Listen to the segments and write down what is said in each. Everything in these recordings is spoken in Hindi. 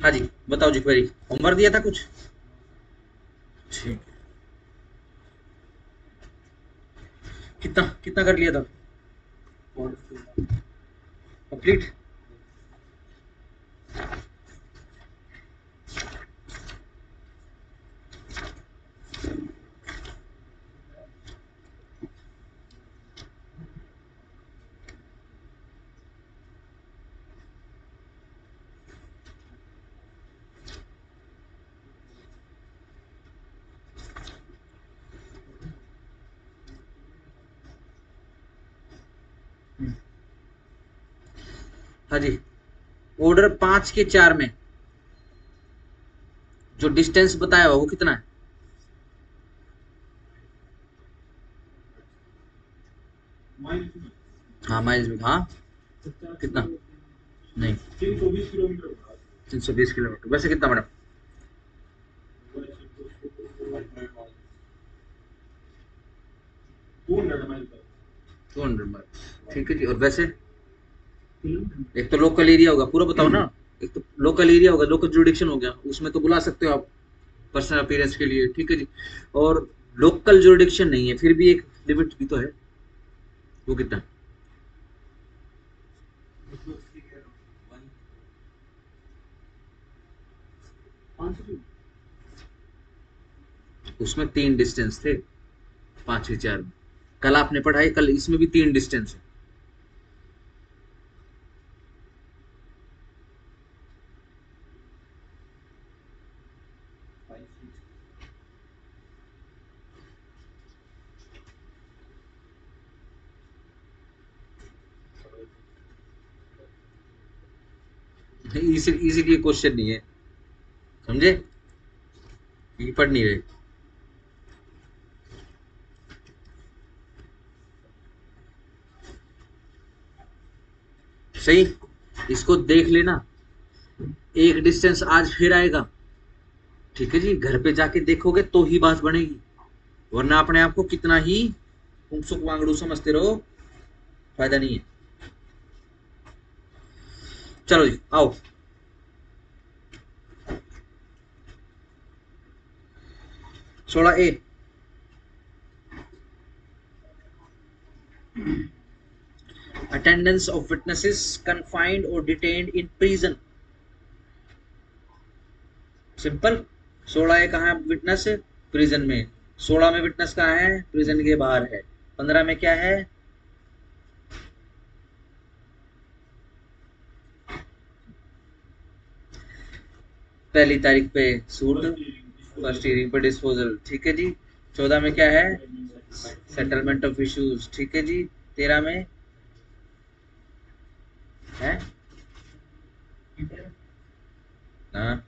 हाँ जी, बताओ जी क्वेरी। होमवर्क दिया था कुछ? ठीक। कितना कितना कर लिया था कंप्लीट? हाँ जी। ऑर्डर 5 के 4 में जो डिस्टेंस बताया हुआ वो कितना है? हाँ माइल्स में, हाँ। कितना? नहीं, 320 किलोमीटर। वैसे कितना मैडम? 200 माइल्स, ठीक है जी। और वैसे एक तो लोकल एरिया होगा, पूरा बताओ ना। एक तो लोकल एरिया होगा, लोकल जुरिडिक्शन हो गया, उसमें तो बुला सकते हो आप पर्सनल अपीयरेंस के लिए, ठीक है जी। और लोकल जुरिडिक्शन नहीं है, फिर भी एक लिमिट भी तो है। वो कितना? उसमें 3 डिस्टेंस थे, 5 के 4 में। कल आपने पढ़ाई, कल इसमें भी 3 डिस्टेंस है। इसीलिए क्वेश्चन नहीं है, समझे? ये पढ़ नहीं रहे। सही। इसको देख लेना। एक डिस्टेंस आज फिर आएगा, ठीक है जी। घर पे जाके देखोगे तो ही बात बनेगी, वरना अपने आप को कितना ही फुंसुक वांगड़ू समझते रहो, फायदा नहीं है। चलो जी आओ। 16A। Attendance of witnesses confined और detained in prison. Simple. 16A कहाँ है विटनेस? प्रिजन में। 16 में विटनेस कहाँ है? प्रिजन के बाहर है। 15 में क्या है? पहली तारीख पे सूट, फर्स्ट हियरिंग पे डिस्पोजल, ठीक है जी। 14 में क्या है? सेटलमेंट ऑफ इश्यूज, ठीक है जी। 13 में है? हाँ।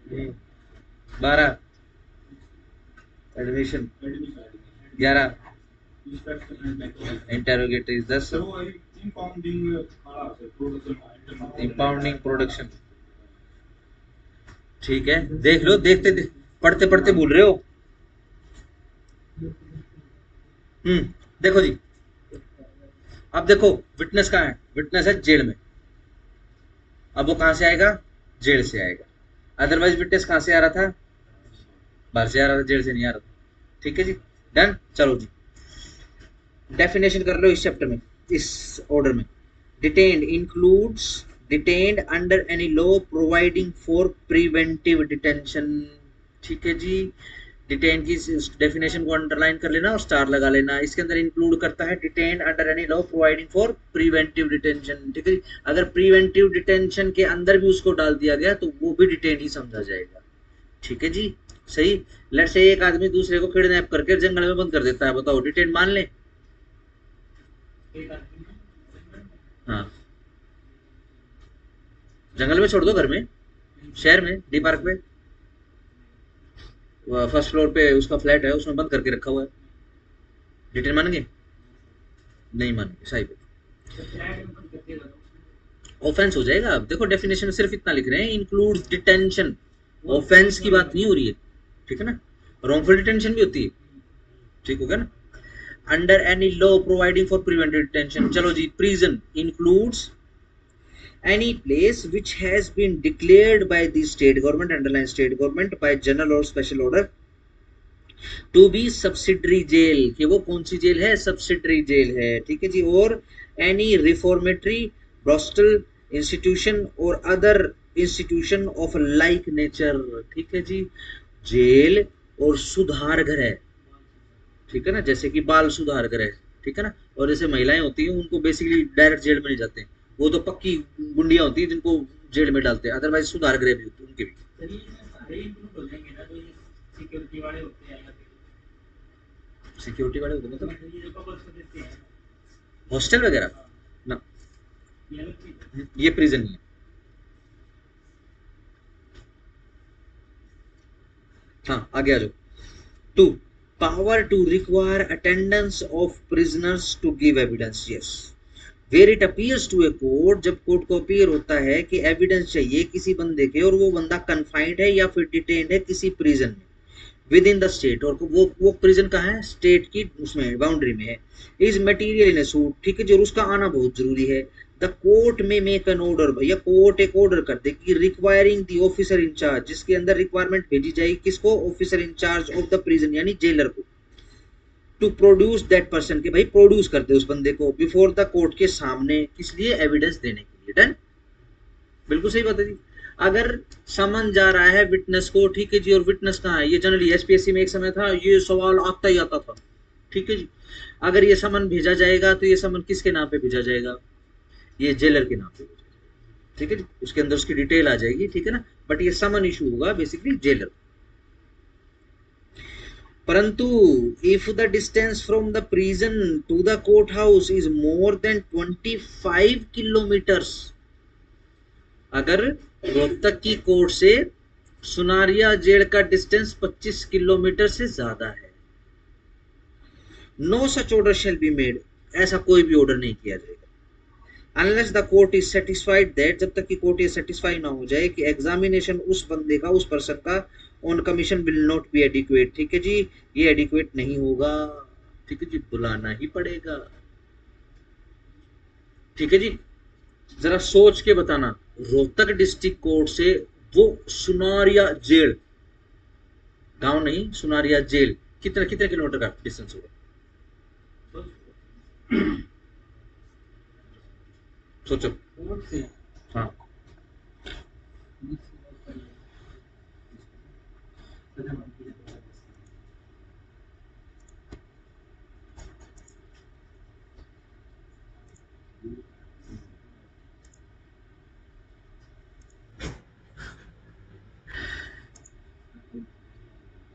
हम्म, 12 एडमिशन, 11 इंटेरोगेटरी, 10 इंपाउंडिंग प्रोडक्शन, ठीक है। देख लो, पढ़ते पढ़ते भूल रहे हो। देखो जी। अब देखो, विटनेस कहाँ है? विटनेस है जेल में। अब वो कहाँ से आएगा? जेल से आएगा। अदरवाइज विटनेस कहाँ से आ रहा था? बाहर से आ रहा था, जेल से नहीं आ रहा था, ठीक है जी। डन। चलो जी, डेफिनेशन कर लो इस चैप्टर में, इस ऑर्डर में। Detained includes detained under any law providing for preventive detention, ठीक है जी। डिटेन की डेफिनेशन को अंडरलाइन कर लेना और स्टार लगा लेना। इसके अंदर इंक्लूड करता है detain under any law providing for preventive detention, ठीक है जी। अगर प्रिवेंटिव डिटेंशन के अंदर भी उसको डाल दिया गया तो वो भी डिटेन ही समझा जाएगा, ठीक है जी। सही। लेट्स से एक आदमी दूसरे को किडनैप करके जंगल में बंद कर देता है, बताओ डिटेन मान ले? हाँ, जंगल में छोड़ दो, घर में, शहर में, डी पार्क पे, फर्स्ट फ्लोर पे उसका फ्लैट है, उसमें बंद करके रखा हुआ है, डिटेन मानेंगे? नहीं मानेंगे, सही पे ऑफेंस हो जाएगा। अब देखो डेफिनेशन में सिर्फ इतना लिख रहे हैं, इंक्लूड्स डिटेंशन। ऑफेंस की बात नहीं हो रही है, ठीक है ना। रॉन्गफुल डिटेंशन भी होती है, ठीक हो गया ना। Under any law providing for preventive detention, चलो जी, prison includes any place which has been declared by the state government, underline state government, by general or special order to be subsidiary jail, कि वो कौन सी जेल है, subsidiary जेल है, ठीक है जी। और any reformatory brothel institution or other institution of like nature, ठीक है जी। जेल और सुधार घर है, ठीक है ना, जैसे कि बाल सुधार गृह, ठीक है ना। और जैसे महिलाएं होती हैं उनको बेसिकली डायरेक्ट जेल में नहीं जाते हैं, वो तो पक्की गुंडियां होती हैं जिनको जेल में डालते हैं, अदरवाइज सुधार गृह भी होते हैं उनके भी। सिक्योरिटी वाले होते मतलब हॉस्टल वगैरह ना, ये प्रिजन नहीं है। हाँ आगे आ जाओ। To, power to require attendance of prisoners to give evidence, yes, where it appears to a court, जब कोर्ट को अपीयर होता है कि एविडेंस चाहिए किसी बंदे के और वो बंदा कन्फाइंड है या फिर डिटेन्ड है किसी प्रिजन में विद इन द स्टेट, और वो प्रिजन कहाँ है, स्टेट की उसमें बाउंड्री में है, इज मटीरियल इन सूट, ठीक है जी, और उसका आना बहुत जरूरी है। द कोर्ट में मेक एन ऑर्डर, भैया कोर्ट एक ऑर्डर कर दे कि रिक्वायरिंग द ऑफिसर इंचार्ज, जिसके अंदर रिक्वायरमेंट भेजी जाएगी किसको, officer in-charge of the prison यानी जेलर को, टू प्रोड्यूस दैट पर्सन, के भाई प्रोड्यूस कर दे उस बंदे को बिफोर द कोर्ट के सामने, किस लिए, एविडेंस देने के लिए। डन, बिल्कुल सही बात है जी। अगर समन जा रहा है विटनेस को, ठीक है जी, और विटनेस कहाँ है, ये जनरली एसपीएससी में एक समय था ये सवाल आता ही आता था, ठीक है जी। अगर ये समन भेजा जाएगा तो ये समन किसके नाम पे भेजा जाएगा, ये जेलर के नाम पे, ठीक है जी, उसके अंदर उसकी डिटेल आ जाएगी, ठीक है ना, बट ये समन इशू होगा बेसिकली जेलर। परंतु if the distance from the prison to the court house is more than 25 kilometres, अगर रोहतक की कोर्ट से सुनारिया जेल का डिस्टेंस 25 किलोमीटर से ज्यादा है, no such order shall be made, ऐसा कोई भी ऑर्डर नहीं किया जाएगा, unless the court is satisfied that, जब तक कि कोर्ट ये सेटिस्फाई ना हो जाए कि एग्जामिनेशन उस बंदे का, उस पर्सन का on commission will not be adequate, ठीक है जी, ये एडिक्वेट नहीं होगा, ठीक है जी, बुलाना ही पड़ेगा, ठीक है जी। जरा सोच के बताना, रोहतक डिस्ट्रिक्ट कोर्ट से वो सुनारिया जेल, गांव नहीं सुनारिया जेल, कितने कितने किलोमीटर का डिस्टेंस होगा, सोचो। हाँ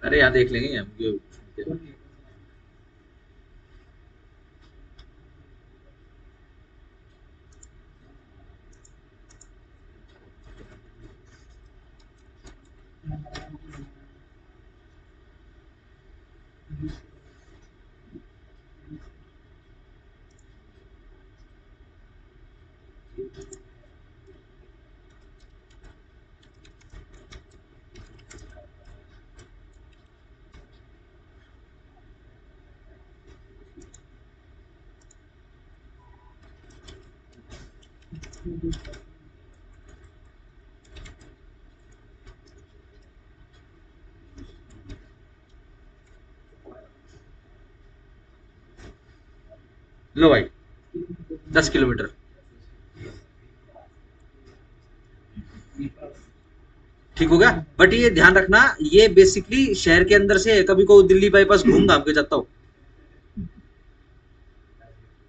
अरे यहाँ देख लेंगे हम लो भाई 10 किलोमीटर, ठीक हो गया। बट ये ध्यान रखना ये बेसिकली शहर के अंदर से, कभी को दिल्ली बाईपास घूम घाम के जाता हो,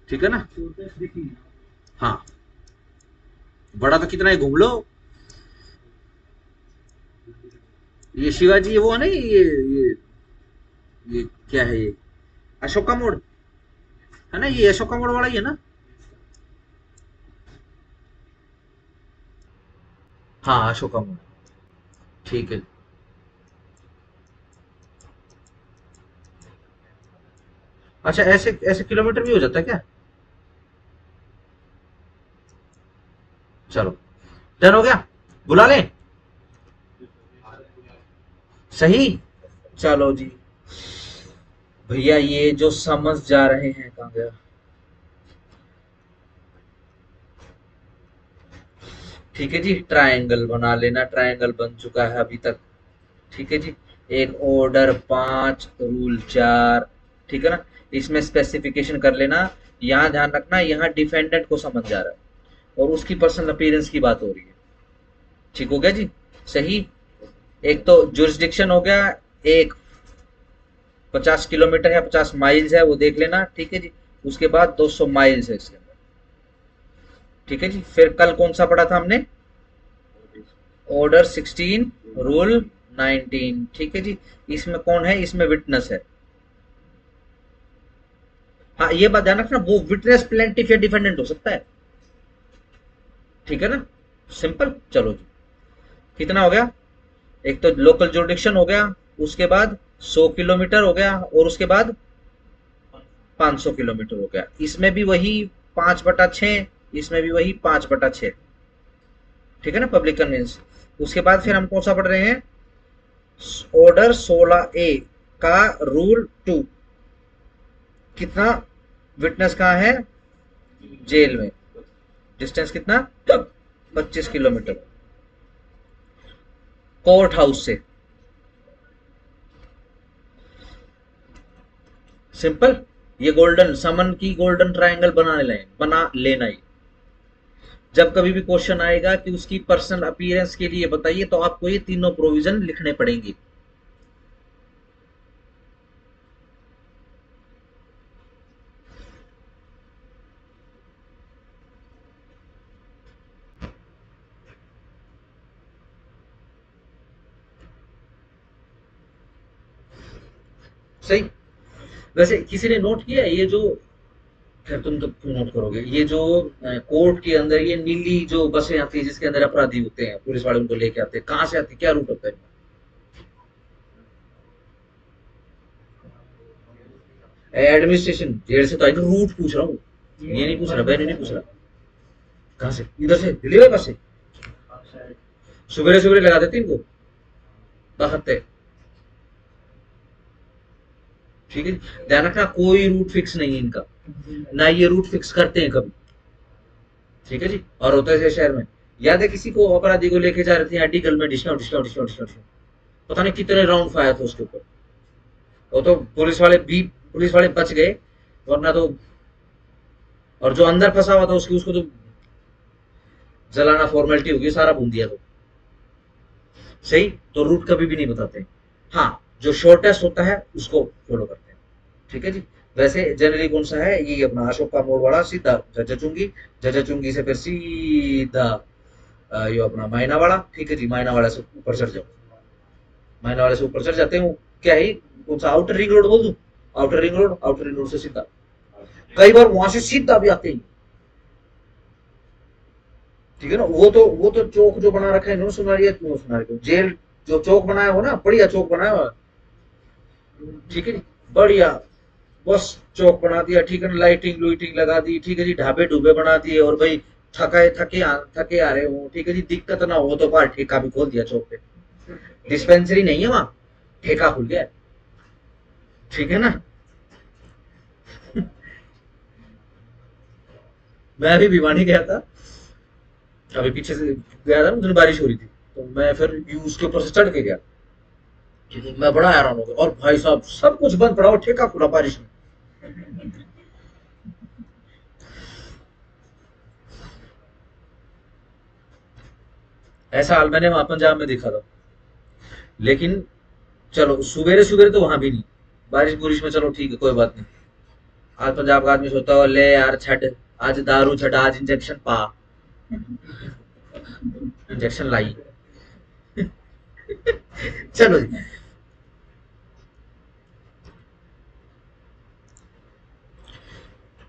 ठीक है ना। हाँ बड़ा तो कितना ही घूम लो, ये शिवाजी ये वो है ना, ये क्या है, ये अशोका मोड़ है ना, ये अशोका मोड़ वाला ही है ना। हाँ अशोका मोड़, ठीक है। अच्छा ऐसे ऐसे किलोमीटर भी हो जाता है क्या, चलो डन हो गया, बुला लें, सही चलो जी भैया, ये जो समझ जा रहे हैं कहाँ गया। ठीक है जी, ट्रायंगल बना लेना, ट्रायंगल बन चुका है अभी तक। ठीक है जी, एक ऑर्डर 5 रूल 4। ठीक है ना, इसमें स्पेसिफिकेशन कर लेना। यहाँ ध्यान रखना, यहाँ डिफेंडेंट को समझ जा रहा है और उसकी पर्सनल अपीयरेंस की बात हो रही है। ठीक हो गया जी, सही। एक तो जुरिस्डिक्शन हो गया, एक 50 किलोमीटर या 50 माइल्स है वो देख लेना। ठीक है जी, उसके बाद 200 माइल्स है इसके अंदर। ठीक है जी, फिर कल कौन सा पढ़ा था हमने, ऑर्डर 16 रूल 19। ठीक है जी, इसमें कौन है, इसमें विटनेस है। हाँ, ये बात ध्यान रखना, वो विटनेस प्लेंटिफ या डिफेंडेंट हो सकता है। ठीक है ना, सिंपल। चलो जी, कितना हो गया, एक तो लोकल जुरिडिक्शन हो गया, उसके बाद 100 किलोमीटर हो गया, और उसके बाद 500 किलोमीटर हो गया। इसमें भी वही 5/6, इसमें भी वही 5/6। ठीक है ना, पब्लिक कन्वेंस। उसके बाद फिर हम कौन सा पढ़ रहे हैं, ऑर्डर 16A का रूल 2। कितना, विटनेस कहाँ है, जेल में। डिस्टेंस कितना, 25 किलोमीटर कोर्ट हाउस से। सिंपल। ये गोल्डन समन की गोल्डन ट्रायंगल बना लेना ही। जब कभी भी क्वेश्चन आएगा कि उसकी पर्सनल अपीयरेंस के लिए बताइए, तो आपको ये तीनों प्रोविजन लिखने पड़ेंगे। सही। वैसे किसी ने नोट किया है, ये जो, खैर तुम तो नोट करोगे, ये जो कोर्ट के अंदर ये नीली जो बसें आती है जिसके अंदर अपराधी होते हैं, पुलिस वाले उनको लेके आते हैं, कहाँ से आती है, क्या रूट होता है। एडमिनिस्ट्रेशन जेल से तो आई, रूट पूछ रहा हूँ, ये नहीं पूछ रहा, मैंने नहीं पूछ रहा। कहाँ से, इधर से, दिल्ली वाले पास से, सवेरे सवेरे लगा देते इनको, बहत्ते। ठीक है, ध्यान रखना, कोई रूट फिक्स नहीं है इनका, ना ये रूट फिक्स करते हैं कभी। ठीक है जी, और होता है शहर में, याद है किसी को अपराधी को लेके जा रहे थे आर्टिकल में, डिस्काउंट डिस्काउंट डिस्काउंट डिस्काउंट, पता नहीं कितने राउंड फायर था उसके ऊपर। वो तो पुलिस वाले बच गए, वरना तो, और जो अंदर फंसा हुआ था उसकी, उसको तो जलाना फॉर्मेलिटी होगी, सारा भून दिया तो। सही, तो रूट कभी भी नहीं बताते। हाँ, जो शॉर्टेस्ट होता है उसको फॉलो करते हैं। ठीक है जी। वैसे जनरली कौन सा है, ये अपना अशोक का मोड़ वाला सीधा जजचुंगी, जजचुंगी से फिर सीधा ये अपना मायना वाला। ठीक है जी, मायना वाला से ऊपर चढ़ जाओ, मायना वाले से ऊपर चढ़ जाते हैं। क्या है, कौन सा आउटर रिंग रोड बोल दूं, outer ring road, outer ring road से सीधा, कई बार वहां से सीधा भी आते हैं। ठीक है ना, वो तो चौक जो बना रखा है इन्होंने, सुना जेल जो चौक बनाया हो ना, बढ़िया चौक बनाया हुआ। ठीक है जी, बढ़िया, बस चौक बना दिया। ठीक है ना, लाइटिंग लुइटिंग लगा दी। ठीक है जी, ढाबे ढूबे बना दिए, और भाई थके आ रहे हो, ठीक है जी, दिक्कत ना हो तो बाहर ठेका भी खोल दिया चौक पे। डिस्पेंसरी नहीं है वहां, ठेका खुल गया। ठीक है ना। मैं अभी भिवानी गया था, अभी पीछे से गया था, उधर बारिश हो रही थी, तो मैं फिर उसके ऊपर से चढ़ के गया। मैं बड़ा हैरान हो गया, और भाई साहब सब कुछ बंद पड़ा और ठेका खुला बारिश में। ऐसा हाल मैंने वहां पंजाब में देखा था। लेकिन चलो, सुबेरे सुबेरे तो वहां भी नहीं, बारिश बुरिश में चलो ठीक है, कोई बात नहीं। आज पंजाब का आदमी सोचता हो, ले यार छठ, आज दारू छठ, आज इंजेक्शन पा, इंजेक्शन लाई। चलो जी,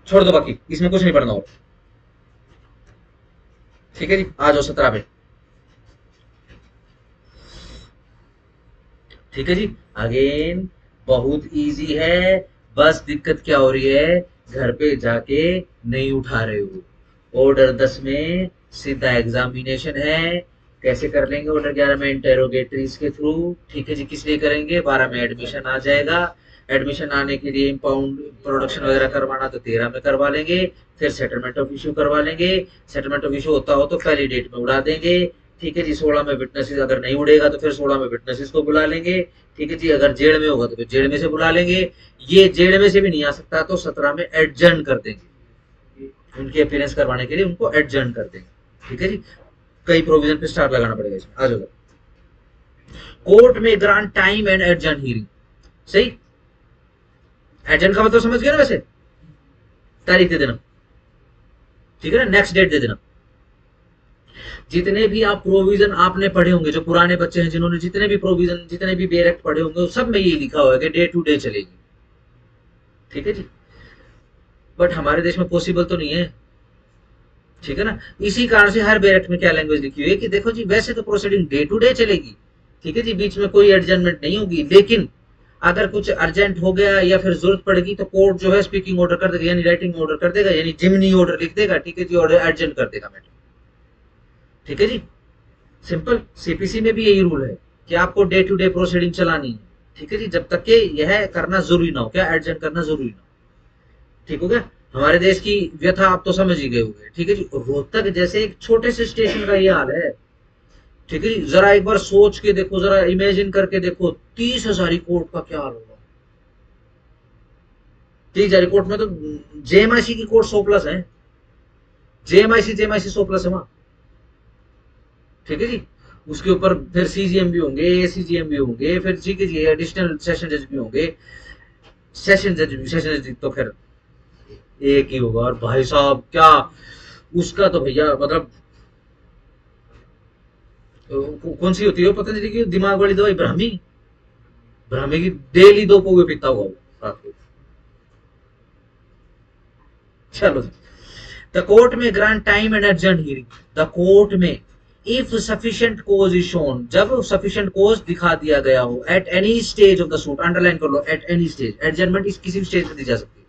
छोड़ दो, बाकी इसमें कुछ नहीं पढ़ना और। ठीक है जी, आ जाओ 17 पे। ठीक है जी, अगेन बहुत इजी है, बस दिक्कत क्या हो रही है, घर पे जाके नहीं उठा रहे हो। ऑर्डर 10 में सीधा एग्जामिनेशन है, कैसे कर लेंगे ऑर्डर 11 में? इंटेरोगेटरीज के थ्रू। ठीक है जी, किस लिए करेंगे? 12 में एडमिशन आ जाएगा। एडमिशन आने के लिए इंपाउंड प्रोडक्शन वगैरह करवाना तो 13 में करवा लेंगे। फिर सेटलमेंट ऑफ इशू करवा लेंगे। सेटलमेंट ऑफ इशू होता हो तो पहली डेट में उड़ा देंगे। ठीक है जी, 16 में विटनेसेस, अगर नहीं उड़ेगा तो फिर 16 में विटनेसेस को बुला लेंगे। ठीक है जी, अगर जेड़ में होगा तो फिर जेड़ में से बुला लेंगे। ये जेड़ में से भी नहीं आ सकता तो 17 में एडजर्न कर देंगे, उनकी अपीयरेंस करवाने के लिए उनको एडजर्न कर देंगे। ठीक है जी, कई प्रोविजन पे स्टार लगाना पड़ेगा इसमें। आ जाओ। कोर्ट में grant time and adjourn hearing. सही, एडजर्न का मतलब समझ गए ना? वैसे तारीख दे देना, ठीक है ना, नेक्स्ट डेट दे देना। जितने भी आप प्रोविजन आपने पढ़े होंगे, जो पुराने बच्चे हैं जिन्होंने जितने भी प्रोविजन, जितने भी बेयर एक्ट पढ़े होंगे, सब में ये लिखा हुआ है कि डे टू डे चलेगी। ठीक है जी, बट हमारे देश में पॉसिबल तो नहीं है। ठीक है ना, इसी कारण से हर बेयर एक्ट में क्या लैंग्वेज लिखी हुई है कि देखो जी, वैसे तो प्रोसीडिंग डे टू डे चलेगी। ठीक है जी, बीच में कोई एडजमेंट नहीं होगी, लेकिन अगर कुछ अर्जेंट हो गया या फिर जरूरत पड़ेगी तो कोर्ट जो है स्पीकिंग ऑर्डर कर देगा, यानी राइटिंग ऑर्डर कर देगा, यानी जिमनी ऑर्डर लिख देगा। ठीक है जी, ऑर्डर एडजर्न कर देगा मैटर। ठीक है जी, सिंपल। सीपीसी में भी यही रूल है कि आपको डे टू डे प्रोसीडिंग चलानी है। ठीक है जी, जब तक कि यह करना जरूरी ना हो, क्या एडजर्न करना जरूरी ना हो। ठीक हो गया? हमारे देश की व्यथा आप तो समझ ही गए होंगे। ठीक है जी, रोहतक जैसे एक छोटे से स्टेशन का ये हाल है। ठीक है जी, जरा एक बार सोच के देखो, जरा इमेजिन करके देखो, 30,000 कोर्ट का क्या हाल होगा। 30,000 कोर्ट में तो जेएमआईसी की कोर्ट 100+ है। जेएमआईसी 100+ है वहां। ठीक है जी, उसके ऊपर फिर सीजीएम भी होंगे, एसीजीएम भी होंगे, फिर ठीक है जी एडिशनल सेशन जज भी होंगे। सेशन जज तो खैर एक ही होगा। और भाई साहब क्या उसका तो भैया मतलब कौन सी होती है पतंजलि की दिमाग वाली दवाई, ब्राह्मी। ब्राह्मी की डेली 2 पौवे पीता हुआ रात को। चलो, द कोर्ट में grant time and adjourn hearing. The court में if sufficient cause is shown, जब सफिशिएंट कोज दिखा दिया गया हो, at any stage of the suit, underline कर लो, एट एनी स्टेज। एडजर्नमेंट इस किसी भी स्टेज में दी जा सकती है।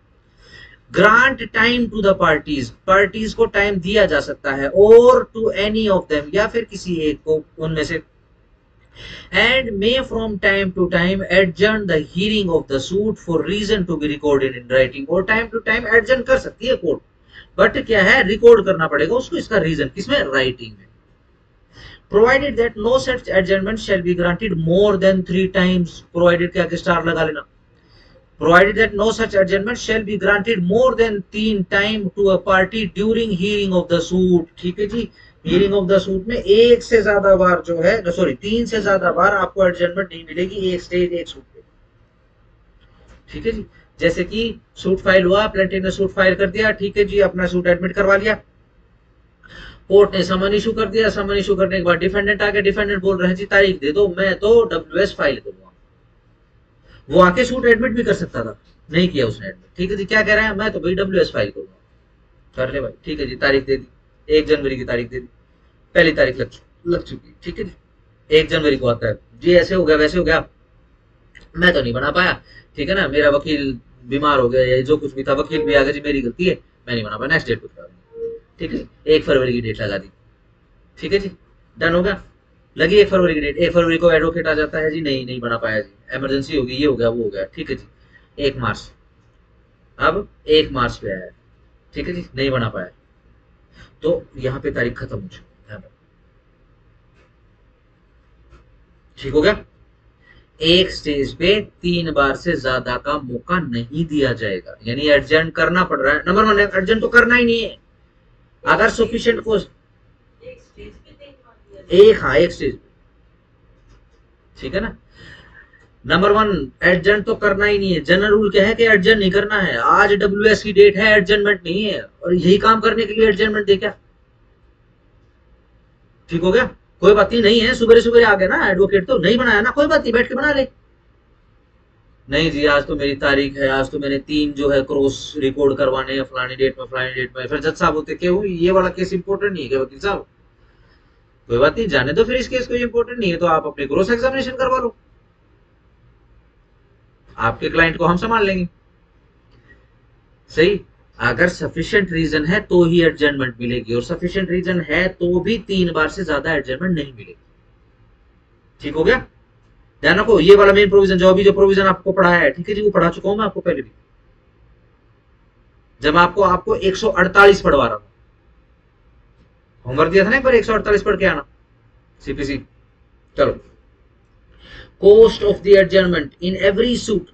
Grant time to the parties, parties को टाइम दिया जा सकता है, और टू एनी ऑफ देम, या फिर किसी एक को उनमें से, and may from time to time adjourn the hearing of the suit for reason to be recorded in writing। और time to time adjourn कर सकती है कोर्ट, बट क्या है, रिकॉर्ड करना पड़ेगा उसको, इसका रीजन किसमें? राइटिंग में। provided that no such adjournment shall be granted more than 3 times। provided क्या, स्टार लगा लेना। provided that no such adjournment shall be granted more than 3 time to a party during hearing of the suit। ठीक है जी, हियरिंग ऑफ द सूट में एक से ज्यादा बार जो है, सॉरी 3 से ज्यादा बार आपको एडजर्नमेंट नहीं मिलेगी, एक स्टेज एक सूट पे। ठीक है जी, जैसे कि सूट फाइल हुआ, प्लेंटिफ ने सूट फाइल कर दिया, ठीक है जी, अपना सूट एडमिट करवा लिया, कोर्ट ने समन इशू कर दिया, समन इशू करने के बाद डिफेंडेंट आके, डिफेंडेंट बोल रहे हैं जी तारीख दे दो, मैं तो डब्ल्यूएस फाइल करूंगा। वो आके सूट एडमिट भी कर सकता था, नहीं किया उसने एडमिट। ठीक है जी, क्या कह रहे हैं, मैं तो भाई डब्ल्यूएस फाइल करूंगा। कर ले भाई, ठीक है जी, तारीख दे दी, 1 जनवरी की तारीख दे दी, पहली तारीख लग चुकी। ठीक है जी, 1 जनवरी को आता है जी, ऐसे हो गया वैसे हो गया, मैं तो नहीं बना पाया। ठीक है ना, मेरा वकील बीमार हो गया या जो कुछ भी था, वकील भी आ गया जी, मेरी गलती है, मैं नहीं बना पाया, नेक्स्ट डेट को। ठीक है, 1 फरवरी की डेट लगा दी। ठीक है जी, डन हो गया। लगी 1 फरवरी की डेट, 1 फरवरी को एडवोकेट आ जाता है जी, नहीं बना पाया जी, इमरजेंसी होगी, ये हो गया वो हो गया। ठीक है जी, 1 मार्च, अब 1 मार्च पे आया। ठीक है जी, नहीं बना पाया, तो यहाँ पे तारीख खत्म हो चुकी है। ठीक हो गया, एक स्टेज पे 3 बार से ज्यादा का मौका नहीं दिया जाएगा, यानी एडजर्न करना पड़ रहा है। नंबर 1 एडजर्न तो करना ही नहीं है, अगर सफिशिएंट को एक स्टेज। ठीक है ना, नंबर 1 एडजर्न तो करना ही नहीं है। जनरल रूल क्या है कि एडजर्न नहीं करना है। आज डब्ल्यूएस की डेट है, एडजर्नमेंट नहीं है, और यही काम करने के लिए एडजर्नमेंट दे क्या? ठीक हो गया, कोई बात नहीं है, सुबह सुबह आ गया ना एडवोकेट, तो नहीं बनाया ना, कोई बात नहीं, बैठ के बना ले। नहीं जी, आज तो मेरी तारीख है, आज तो मैंने 3 जो है क्रॉस रिकॉर्ड करवाने हैं, फलानी डेट में फलानी डेट में। फिर जज साहब होते क्यों, ये वाला केस इंपॉर्टेंट नहीं है क्या वकील साहब? कोई बात नहीं, जाने दो फिर, इस केस को इंपॉर्टेंट नहीं है तो आप अपने क्रॉस एग्जामिनेशन करवा लो, आपके क्लाइंट को हम संभाल लेंगे। सही, अगर सफिशिएंट रीजन है तो ही एडजमेंट मिलेगी, और सफिशिएंट रीजन है तो भी 3 बार से ज्यादा एडजमेंट नहीं मिलेगी। ठीक हो गया? ध्यान रखो, ये वाला मेन प्रोविजन जो प्रोविजन आपको पढ़ाया है, ठीक है जी, वो पढ़ा चुका हूं मैं आपको पहले भी, जब आपको 148 पढ़वा रहा था, होमवर्क दिया था ना एक बार, 148 पढ़ के आना सीपीसी। चलो, cost of the adjournment in every suit,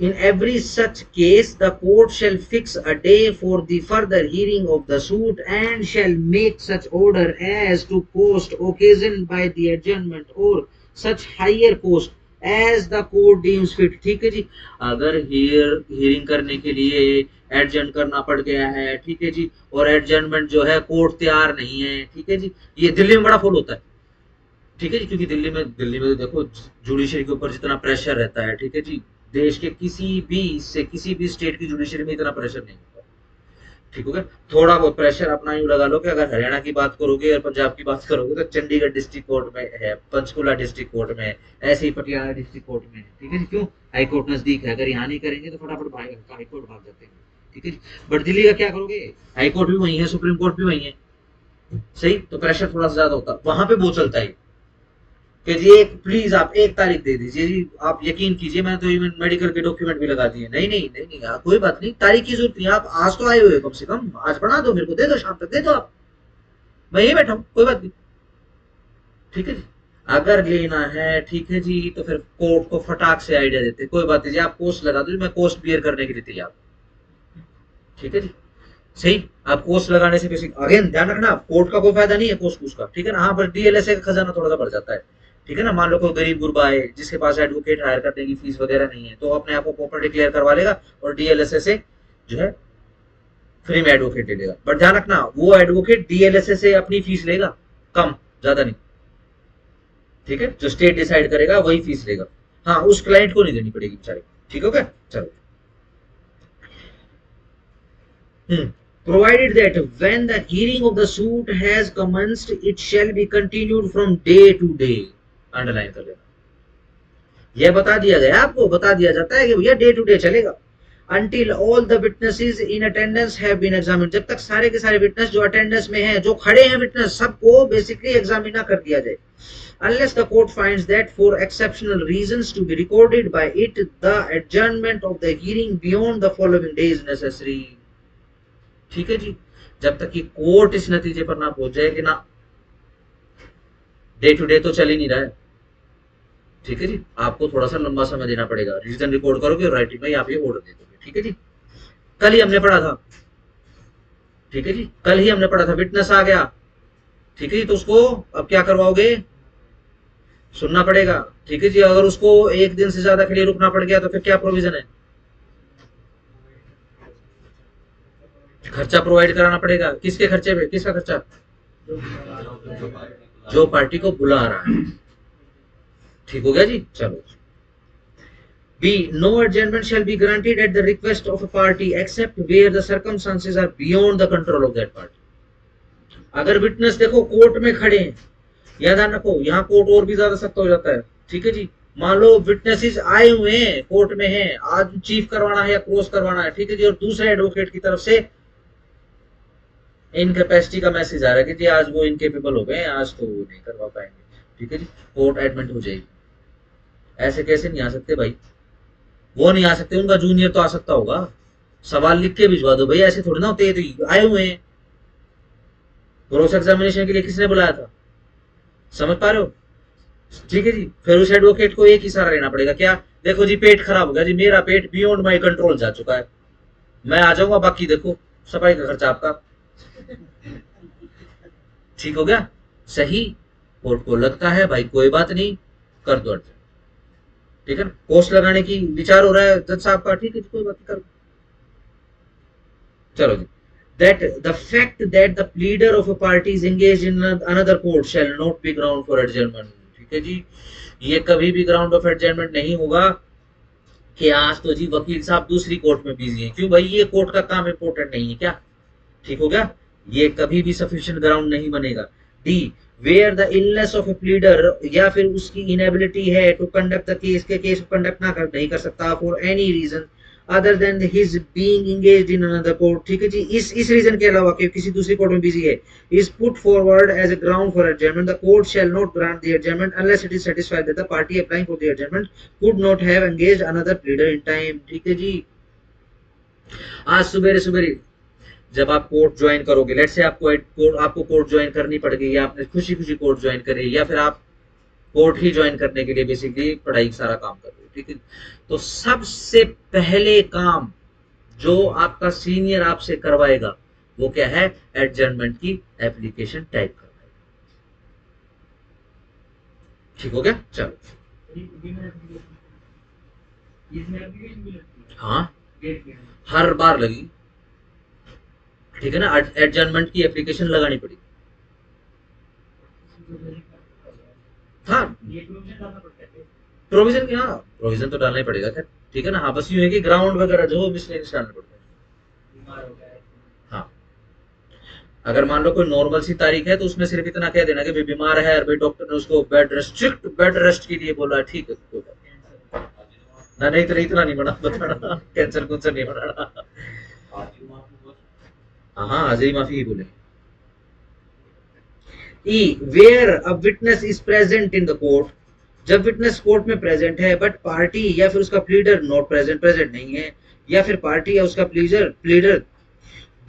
in every such case the court shall fix a day for the further hearing of the suit and shall make such order as to cost occasioned by the adjournment or such higher cost as the court deems fit। ठीक है जी, अगर हियरिंग करने के लिए एडजर्न करना पड़ गया है, ठीक है जी, और एडजर्नमेंट जो है कोर्ट तैयार नहीं है, ठीक है जी, ये दिल्ली में बड़ा फॉलो होता है, ठीक है जी, क्योंकि दिल्ली में देखो जुडिशरी के ऊपर जितना प्रेशर रहता है, ठीक है जी, देश के किसी भी स्टेट की जुडिशरी में इतना प्रेशर नहीं होता। ठीक हो गया? थोड़ा बहुत प्रेशर अपना यूं लगा लो कि अगर हरियाणा की बात करोगे और पंजाब की बात करोगे तो चंडीगढ़ डिस्ट्रिक्ट कोर्ट में है, पंचकुला डिस्ट्रिक्ट कोर्ट में है, ऐसे ही पटियाला डिस्ट्रिक्ट कोर्ट में है। ठीक है जी, क्यों? हाई कोर्ट नजदीक है, अगर यहाँ नहीं करेंगे तो फटाफट हाई कोर्ट भाग जाते हैं। ठीक है जी, बट दिल्ली का क्या करोगे? हाई कोर्ट भी वही है, सुप्रीम कोर्ट भी वही है, सही, तो प्रेशर थोड़ा सा ज्यादा होता, वहां पे वो चलता है कि जी एक प्लीज आप 1 तारीख दे दीजिए जी, आप यकीन कीजिए मैंने तो इवन मेडिकल के डॉक्यूमेंट भी लगा दिए। नहीं नहीं नहीं नहीं, कोई बात नहीं, तारीख की जरूरत नहीं, आप आज तो आए हुए, कम से कम आज बना दो, मेरे को दे दो, शाम तक दे दो, आप मैं यही बैठा हूँ, कोई बात नहीं। ठीक है जी, अगर लेना है, ठीक है जी, तो फिर कोर्ट को फटाक से आइडिया देते, कोई बात नहीं जी, आप कोस्ट लगा दो, मैं कोस्ट बियर करने के लिए तैयार। ठीक है जी, सही, आप कोस्ट लगाने से बेसिक अगेन ध्यान रखना, कोर्ट का कोई फायदा नहीं है कोस्ट कुछ का, ठीक है ना। हाँ, पर डीएलएसए का खजाना थोड़ा सा बढ़ जाता है, ठीक है ना। मान लो कोई गरीब गुरबा है जिसके पास एडवोकेट हायर करने की फीस वगैरह नहीं है, तो अपने आप को प्रॉपर डिक्लेयर करवा लेगा और डीएलएसए से जो है फ्री में एडवोकेट ले लेगा। बट ध्यान रखना, वो एडवोकेट डीएलएसए से अपनी फीस लेगा, कम ज्यादा नहीं, ठीक है, जो स्टेट डिसाइड करेगा वही फीस लेगा। हाँ, उस क्लाइंट को नहीं देनी पड़ेगी बेचारे। ठीक हो गया? चलो, provided that when the hearing of the suit has commenced it shall be continued from day to day। Underline कर लेना, यह बता दिया गया, आपको बता दिया जाता है कि भैया डे टू डे चलेगा। until all the witnesses in attendance have been examined, जब तक सारे के सारे विटनेस जो अटेंडेंस में हैं, जो खड़े हैं विटनेस, सबको बेसिकली एग्जामिना कर दिया जाए। unless the court finds that for exceptional reasons to be recorded by it the adjournment of the hearing beyond the following day is necessary। ठीक है जी, जब तक कि कोर्ट इस नतीजे पर ना पहुंच जाए कि ना डे टू डे तो चल ही नहीं रहा है, ठीक है जी, आपको थोड़ा सा लंबा समय देना पड़ेगा, रीजन रिकॉर्ड करोगे और राइटिंग में आप ये ऑर्डर दे दोगे। ठीक है जी, कल ही हमने पढ़ा था, ठीक है जी, कल ही हमने पढ़ा था, विटनेस आ गया, ठीक है जी, तो उसको अब क्या करवाओगे? सुनना पड़ेगा। ठीक है जी, अगर उसको 1 दिन से ज्यादा के लिए रुकना पड़ गया तो फिर क्या प्रोविजन है? खर्चा प्रोवाइड कराना पड़ेगा। किसके खर्चे पे? किसका खर्चा? जो पार्टी को बुला रहा है। ठीक हो गया जी, चलो। B, no adjournment shall be granted at the request of a party except where the circumstances are beyond the control of that party। अगर विटनेस देखो कोर्ट में खड़े हैं, याद रखो, यहाँ कोर्ट और भी ज्यादा सख्त हो जाता है। ठीक है जी, मान लो विटनेसेस आए हुए हैं, कोर्ट में हैं, आज चीफ करवाना है या क्रॉस करवाना है, ठीक है जी, और दूसरे एडवोकेट की तरफ से इनकैपेसिटी का मैसेज आ रहा है कि जी आज वो इनकेपेबल हो गए, आज तो वो नहीं करवा पाएंगे। ठीक है जी, कोर्ट एडमिट हो जाएगी। ऐसे कैसे नहीं आ सकते भाई? वो नहीं आ सकते, उनका जूनियर तो आ सकता होगा, सवाल लिख के भिजवा दो भाई, ऐसे थोड़ी ना होते, तो आए हुए हैं क्रॉस एग्जामिनेशन के लिए, किसने बुलाया था? समझ पा रहे हो? ठीक है जी, फिर उस एडवोकेट को एक ही सहारा लेना पड़ेगा, क्या? देखो जी पेट खराब हो गया जी, मेरा पेट बियॉन्ड माई कंट्रोल जा चुका है, मैं आ जाऊंगा, बाकी देखो सफाई का खर्चा आपका। ठीक हो गया? सही, कोर्ट को लगता है भाई कोई बात नहीं, कर दो अर्जन, ठीक है ना, कोस्ट लगाने की विचार हो रहा है जज साहब का, ठीक है, कोई बात नहीं, कर। चलो जी, that the fact that the pleader of a party is engaged in another court shall not be ground for adjournment। ठीक है जी, ये कभी भी ग्राउंड ऑफ एडजर्नमेंट नहीं होगा कि आज तो जी वकील साहब दूसरी कोर्ट में बिजी हैं, क्यों भाई? ये कोर्ट का काम इंपॉर्टेंट नहीं है क्या? ठीक हो गया? ये कभी भी सफिशिएंट ग्राउंड नहीं बनेगा। D, where the illness of a pleader, या फिर उसकी इनएबिलिटी है टू कंडक्ट द केस, के केस को कंडक्ट नहीं कर सकता for any reason other than his being engaged in another court, ठीक है जी, इस रीजन के अलावा कि किसी दूसरी कोर्ट में बिजी है, is put forward as a ground for adjournment, the court shall not grant the adjournment unless it is satisfied that the party applying for the adjournment could not have engaged another pleader in time, ठीक है जी। आज सुबह सुबह जब आप कोर्ट ज्वाइन करोगे, लेट्स से आपको कोर्ट ज्वाइन करनी पड़ गई, या आपने खुशी खुशी कोर्ट ज्वाइन करी, या फिर आप कोर्ट ही ज्वाइन करने के लिए बेसिकली पढ़ाई सारा काम कर रहे हो, ठीक है, तो सबसे पहले काम जो आपका सीनियर आपसे करवाएगा वो क्या है, एडजर्नमेंट की एप्लीकेशन टाइप करवाएगा, ठीक हो गया। चलो हाँ हर बार लगी, ठीक है ना, एडजर्नमेंट की एप्लीकेशन लगानी पड़ी, हाँ प्रोविजन की, हाँ प्रोविजन तो डालना ही पड़ेगा खैर, ठीक है ना, हाँ बस यूं है कि ग्राउंड वगैरह जो मिसलेनियस डालना पड़ता है। हाँ अगर मान लो कोई नॉर्मल सी तारीख है तो उसमें सिर्फ इतना कह देना कि भाई बीमार है और भाई डॉक्टर ने उसको स्ट्रिक्ट बेड रेस्ट के लिए बोला, ठीक है तो ना, नहीं तो इतना नहीं बना बताना, कैंसर नहीं बनाना, हाँ आज ही माफी ही बोले। E where a witness is present in the court, जब विटनेस कोर्ट में प्रेजेंट है बट पार्टी या फिर उसका प्लीडर नॉट प्रेजेंट नहीं है, या फिर पार्टी या उसका प्लीडर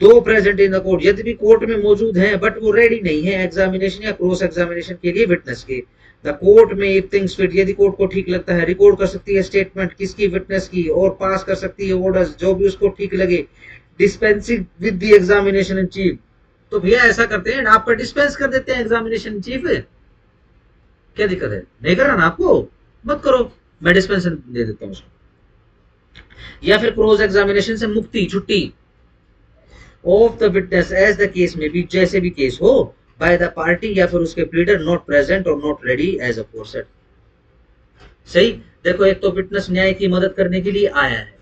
दो प्रेजेंट इन द कोर्ट, यदि भी कोर्ट में मौजूद हैं बट वो रेडी नहीं है एग्जामिनेशन या क्रॉस एग्जामिनेशन के लिए विटनेस के, द कोर्ट में इफ थिंग्स फिट, यदि कोर्ट को ठीक लगता है रिकॉर्ड कर सकती है स्टेटमेंट किसकी, विटनेस की, और पास कर सकती है ऑर्डर्स जो भी उसको ठीक लगे, dispensing with the examination in chief, तो भैया ऐसा करते हैं आपका डिस्पेंस कर देते हैं एग्जामिनेशन इन चीफ, क्या दिक्कत है, नहीं करना ना आपको, मत करो, मैं डिस्पेंसन दे देता हूँ उसको, या फिर क्रॉस एग्जामिनेशन से मुक्ति छुट्टी of the witness as the case में भी, जैसे भी केस हो, बाय द पार्टी या फिर उसके प्लीडर नॉट प्रेजेंट और नॉट रेडी एज अफोरसेड। सही, देखो एक तो विटनेस न्याय की मदद करने के लिए आया है,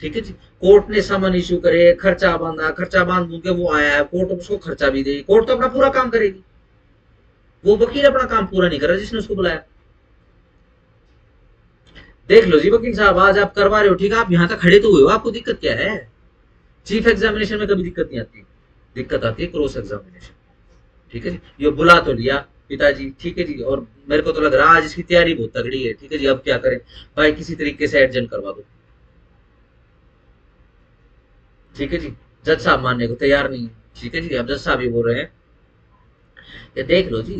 ठीक है जी, कोर्ट ने समन इशू करे, खर्चा बांध के वो आया है, कोर्ट उसको खर्चा भी देगी, कोर्ट तो अपना पूरा काम करेगी, वो वकील अपना काम पूरा नहीं कर रहा जिसने उसको बुलाया। देख लो जी वकील साहब, आज आप करवा रहे हो, ठीक है, आप यहां तक खड़े तो हुए हो, आपको दिक्कत क्या है, चीफ एग्जामिनेशन में कभी दिक्कत नहीं आती, दिक्कत आती है क्रॉस एग्जामिनेशन, ठीक है जी, ये बुला तो लिया पिताजी, ठीक है जी, और मेरे को तो लग रहा है आज इसकी तैयारी बहुत तगड़ी है, ठीक है जी, अब क्या करें भाई, किसी तरीके से एडजस्ट करवा दो, ठीक है जी, जज साहब मानने को तैयार नहीं, ठीक है जी, अब जज साहब ये बोल रहे हैं कि देख लो जी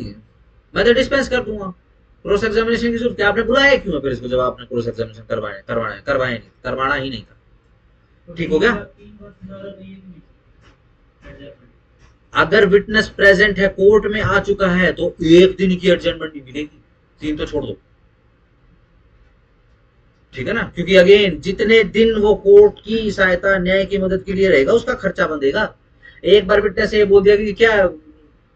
मैं तो डिस्पेंस कर दूंगा, क्रॉस एग्जामिनेशन की जरूरत क्या, आपने बुलाया क्यों है फिर इसको, जब आपने क्रॉस एग्जामिनेशन करवाना ही नहीं था, ठीक हो गया। अगर विटनेस प्रेजेंट है, कोर्ट में आ चुका है, तो एक दिन की एडजर्नमेंट नहीं मिलेगी, 3 तो छोड़ दो, ठीक है ना, क्योंकि अगेन जितने दिन वो कोर्ट की सहायता न्याय की मदद के लिए रहेगा उसका खर्चा बंधेगा। एक बार विटनेस ये बोल दिया कि क्या,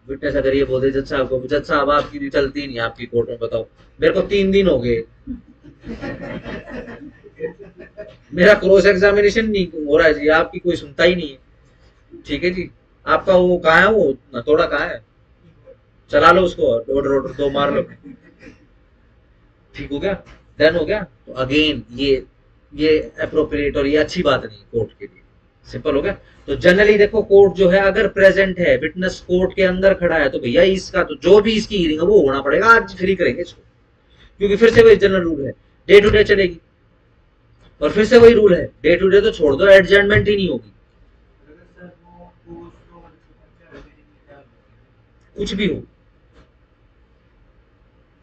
विटनेस अगर ये बोल दे जज साहब को, जज साहब आपकी चलती नहीं आपकी कोर्ट में, बताओ मेरे को 3 दिन हो गए, मेरा क्रॉस एग्जामिनेशन नहीं हो रहा है जी, आपकी कोई सुनता ही नहीं है, ठीक है जी, आपका वो कहाँ है, वो नथोड़ा कहाँ है, चला लो उसको, ऑर्डर 2 मार लो, ठीक हो गया, डन हो गया। तो अगेन ये अप्रोप्रिएट और ये अच्छी बात नहीं कोर्ट के लिए, सिंपल हो गया। तो जनरली देखो कोर्ट जो है अगर प्रेजेंट है, विटनेस कोर्ट के अंदर खड़ा है, तो भैया इसका तो जो भी इसकी हियरिंग है वो होना पड़ेगा, आज फ्री करेंगे इसको, क्योंकि फिर से वही जनरल रूल है, डे टू डे चलेगी, और फिर से वही रूल है, डे टू डे तो छोड़ दो, एडजर्नमेंट ही नहीं होगी, कुछ भी हो,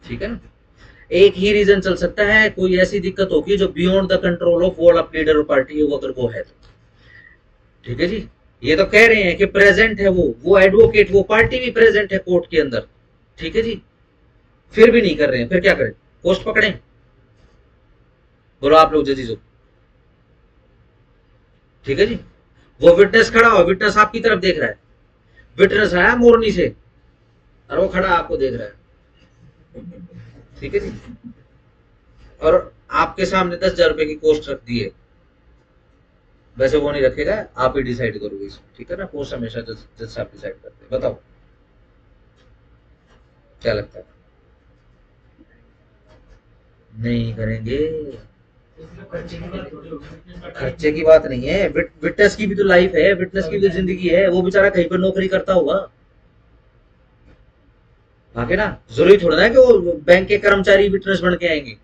ठीक है ना। एक ही रीजन चल सकता है, कोई ऐसी दिक्कत होगी जो beyond the control of all pleader और पार्टी, अगर वो है तो, ठीक है जी। ये तो कह रहे हैं कि प्रेजेंट है वो एडवोकेट, वो पार्टी भी प्रेजेंट है कोर्ट के अंदर, ठीक है जी, फिर भी नहीं कर रहे हैं, फिर क्या करें, पोस्ट पकड़ें, बोलो आप लोग जजीज हो, ठीक है जी। वो विटनेस खड़ा हो, विटनेस आपकी तरफ देख रहा है, विटनेस आया मोरनी से और वो खड़ा आपको देख रहा है, ठीक है जी, और आपके सामने 10,000 रुपए की कोस्ट रख दी है, वैसे वो नहीं रखेगा, आप ही डिसाइड करोगे इसमें, ठीक है ना, पोस्ट हमेशा जज साहब डिसाइड करते हैं, बताओ क्या लगता है? नहीं करेंगे। खर्चे की बात नहीं है, विटनेस की भी तो लाइफ है, विटनेस की भी तो जिंदगी है, वो बेचारा कहीं पर नौकरी करता होगा आके ना। जरूरी थोड़ा ना है कि वो बैंक के कर्मचारी विटनेस बन के आएंगे।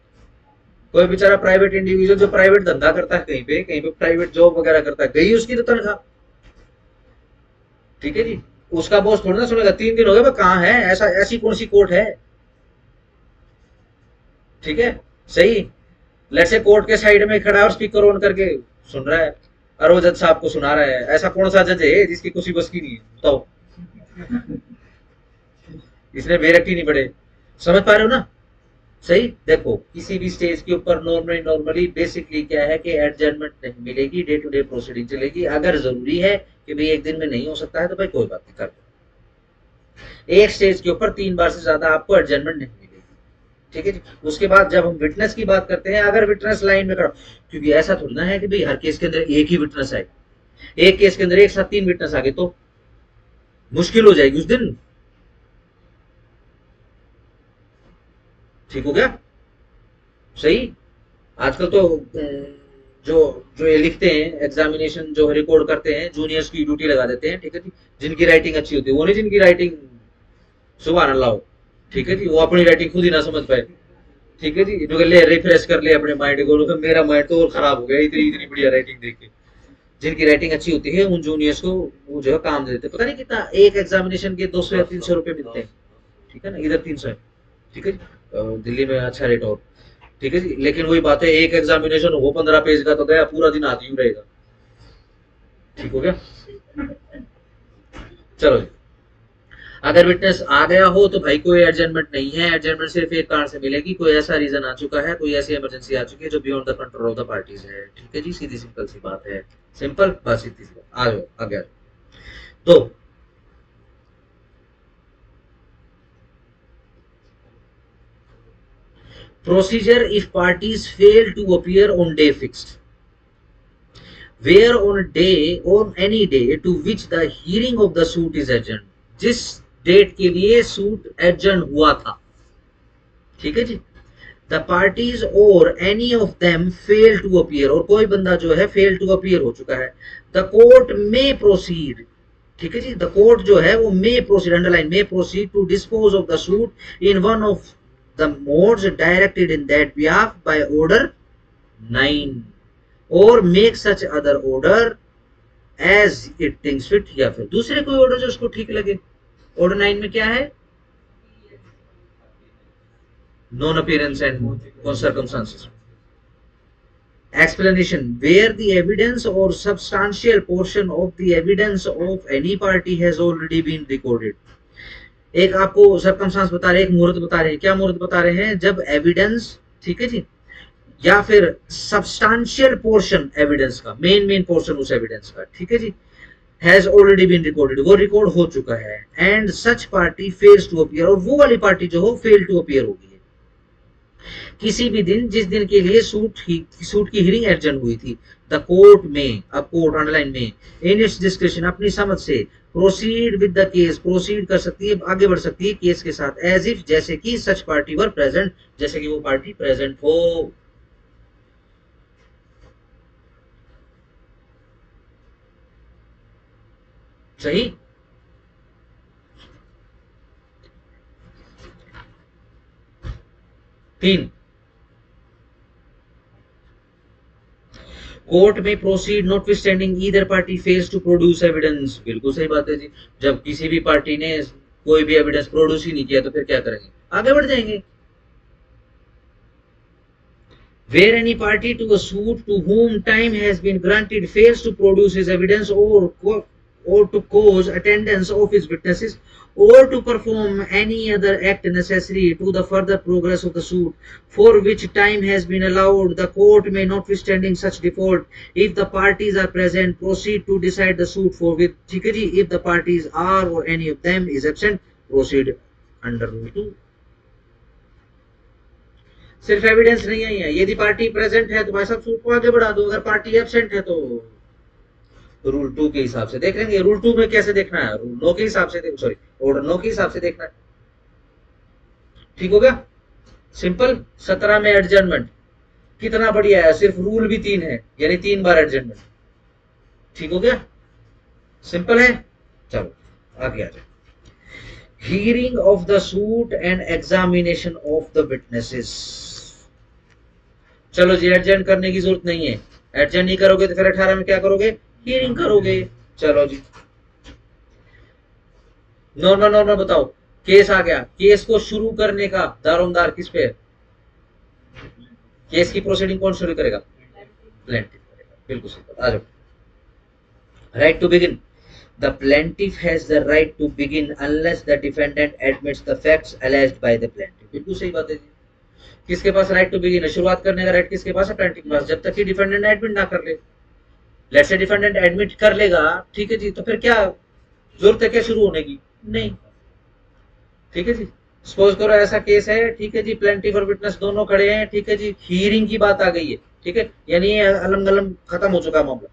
कोई बेचारा प्राइवेट इंडिविजुअल जो प्राइवेट धंधा करता है, कहीं पे प्राइवेट जॉब वगैरह करता है, गई उसकी तो तनख्वाह। ठीक है जी। उसका बॉस थोड़ा ना सुनेगा 3 दिन हो गए कहाँ है, ऐसा ऐसी कौन सी कोर्ट है। ठीक है। सही। लेट्स से कोर्ट के साइड में खड़ा है और स्पीकर ऑन करके सुन रहा है, और वो जज साहब को सुना रहा है। ऐसा कौन सा जज है जिसकी कुछ बस की नहीं है, बताओ। इसने बेरखी नहीं पड़े। समझ पा रहे हो ना? सही। देखो किसी भी स्टेज के ऊपर नॉर्मली नॉर्मली बेसिकली क्या है कि एडजर्नमेंट नहीं मिलेगी, डे टू डे प्रोसीडिंग चलेगी। अगर जरूरी है कि भाई एक दिन में नहीं हो सकता है तो भाई कोई बात नहीं, कर दो। एक स्टेज के ऊपर 3 बार से ज्यादा आपको एडजर्नमेंट नहीं मिलेगी। ठीक है जी। उसके बाद जब हम विटनेस की बात करते हैं, अगर विटनेस लाइन में खड़ा, क्योंकि ऐसा थोड़ी ना है कि भाई हर केस के अंदर एक ही विटनेस आए, एक केस के अंदर एक साथ 3 विटनेस आ गए तो मुश्किल हो जाएगी उस दिन। ठीक हो गया? सही। आजकल तो जो जो ये लिखते हैं एग्जामिनेशन जो रिकॉर्ड करते हैं, जूनियर्स की ड्यूटी लगा देते हैं। ठीक है जी। जिनकी राइटिंग अच्छी होती है, वो नहीं जिनकी राइटिंग सुबह अल्लाह हो। ठीक है जी। वो अपनी राइटिंग खुद ही ना समझ पाए। ठीक है जी। जो ले रिफ्रेश कर ले अपने माइंड को, तो मेरा माइंड तो और खराब हो गया इतनी इतनी बढ़िया राइटिंग देख के। जिनकी राइटिंग अच्छी होती है उन जूनियर्स को वो जो है काम दे देते हैं। पता नहीं कितना एक एग्जामिनेशन के 200 या 300 रुपए मिलते हैं। ठीक है ना, इधर 300 है। ठीक है जी। दिल्ली में अच्छा रेट और। ठीक है जी। लेकिन वही बात है, एक एग्जामिनेशन हो 15 पेज का तो गया पूरा दिन हाथ यूं रहेगा। ठीक हो गया? चलो जी। अगर विटनेस आ गया हो तो भाई कोई एडजमेंट नहीं है। एडजमेंट सिर्फ एक कारण से मिलेगी, कोई ऐसा रीजन आ चुका है, कोई ऐसी इमरजेंसी आ चुकी है जो beyond the control of the parties है। ठीक है जी। सीधी सिंपल सी बात है। सिंपल बस सीधी सी बात। आ जाओ आगे। तो procedure if parties fail to appear on day fixed, where on any day to which the hearing of the suit is adjourned, जिस डेट के लिए सूट एडजर्न हुआ था। ठीक है जी। द पार्टीज और any of them fail to appear, और कोई बंदा जो है फेल टू अपीयर हो चुका है, द कोर्ट में प्रोसीड। ठीक है जी। द कोर्ट जो है वो may proceed, underline may proceed to dispose of the suit in one of the modes directed in that behalf by order 9 और make such other order as it thinks fit, या फिर दूसरे कोई ऑर्डर जो उसको ठीक लगे। ऑर्डर 9 में क्या है? non appearance and circumstances. Explanation: where the evidence or substantial portion of the evidence of any party has already been recorded. एक आपको सर्कमस्टांस बता रहे हैं, एक मुहूर्त बता रहे हैं। क्या मुहूर्त बता रहे हैं? जब एविडेंस, ठीक है जी, या फिर सब्सटेंशियल पोर्शन एविडेंस का, मेन पोर्शन उस एविडेंस का, ठीक है जी, हैज ऑलरेडी बीन रिकॉर्डेड, वो रिकॉर्ड हो चुका है। And such party fails to appear, और वो वाली पार्टी जो हो फेल टू अपीयर होगी किसी भी दिन जिस दिन के लिए सूट की हियरिंग एडजर्न हुई थी। द कोर्ट में, अब कोर्ट अंडरलाइन में, इन इट्स डिस्क्रिप्शन, अपनी समझ से, proceed with the case, proceed कर सकती है, आगे बढ़ सकती है केस के साथ, एज इफ, जैसे कि सच पार्टी वर प्रेजेंट, जैसे कि वो पार्टी प्रेजेंट हो। सही। तीन, कोर्ट में proceed notwithstanding either party fails to produce evidence. बिल्कुल सही बात है जी। जब किसी भी पार्टी ने कोई भी एविडेंस प्रोड्यूस ही नहीं किया तो फिर क्या करेंगे? आगे बढ़ जाएंगे। Where any party to a suit to whom time has been granted fails to produce his evidence or to cause attendance of his witnesses or to perform any other act necessary to the further progress of the suit for which time has been allowed, the court may, notwithstanding such default, if the parties are present, proceed to decide the suit forthwith. ठीक है जी। If the parties are or any of them is absent, proceed under rule 2। सिर्फ एविडेंस नहीं है, यदि पार्टी प्रेजेंट है तो भाई साहब सूट को आगे बढ़ा दो, अगर पार्टी एब्सेंट है तो रूल 2 के हिसाब से देख लेंगे। रूल 2 में कैसे देखना है? रूल 9 के हिसाब से, सॉरी ऑर्डर 9 के हिसाब से देखना है। ठीक हो गया, सिंपल। 17 में एडजमेंट कितना बढ़िया है, सिर्फ रूल भी 3 है, यानी 3 बार एडजमेंट। ठीक हो गया, सिंपल है। चलो आगे आ जाए। Hearing of the suit and examination of the witnesses. चलो जी, एडजेंट करने की जरूरत नहीं है, एडजेंट नहीं करोगे तो फिर 18 में क्या करोगे, हियरिंग करोगे। चलो जी, नॉर्मल नॉर्मल बताओ, केस आ गया, केस को शुरू करने का दारोमदार किस पे है, केस की प्रोसीडिंग कौन शुरू करेगा, प्लेंटिफ करेगा, बिल्कुल सही। आ जाओ, right to begin. The plaintiff has the right to begin unless the defendant admits the facts alleged by the plaintiff। बिल्कुल सही बात है जी, किसके पास राइट टू बिगिन है, शुरुआत करने का राइट किसके पास है, प्लेंटिफ के पास, जब तक कि डिफेंडेंट एडमिट ना कर ले। लेट्स से डिफेंडेंट एडमिट कर लेगा, ठीक है जी, तो फिर क्या जरूरत है क्या शुरू होने की, नहीं। ठीक है जी, सपोज करो ऐसा केस है, ठीक है जी, प्लेंटिफ और विटनेस दोनों खड़े हैं, ठीक है जी, हियरिंग की बात आ गई है, ठीक है, यानी ये अलम गलम खत्म हो चुका मामला।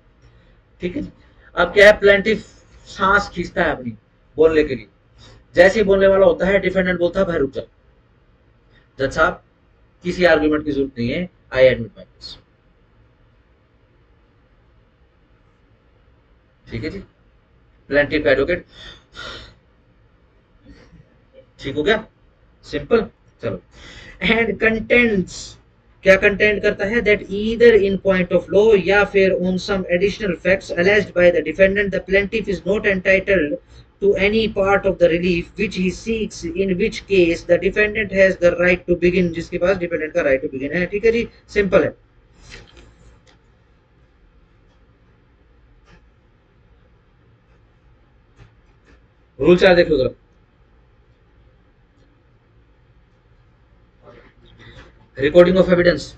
ठीक है जी, अब क्या है, प्लेंटिफ सांस खींचता है अपनी बोलने के लिए, जैसे ही बोलने वाला होता है डिफेंडेंट बोलता है भाई रुक जाओ, जज साहब किसी आर्गुमेंट की जरूरत नहीं है, आई एडमिट माय केस। ठीक है जी, प्लेंटिफ एडवोकेट, ठीक हो गया, सिंपल। चलो, एंड कंटेंट्स, क्या कंटेंट करता है, that either in point of law या फिर on some additional facts alleged by the defendant the plaintiff is not entitled to any part of the relief which he seeks, in which case the defendant has the right to begin, जिसके पास डिफेंडेंट का राइट टू बिगिन है। ठीक है जी, सिंपल है। रूल 4 देखो जरा, रिकॉर्डिंग ऑफ एविडेंस,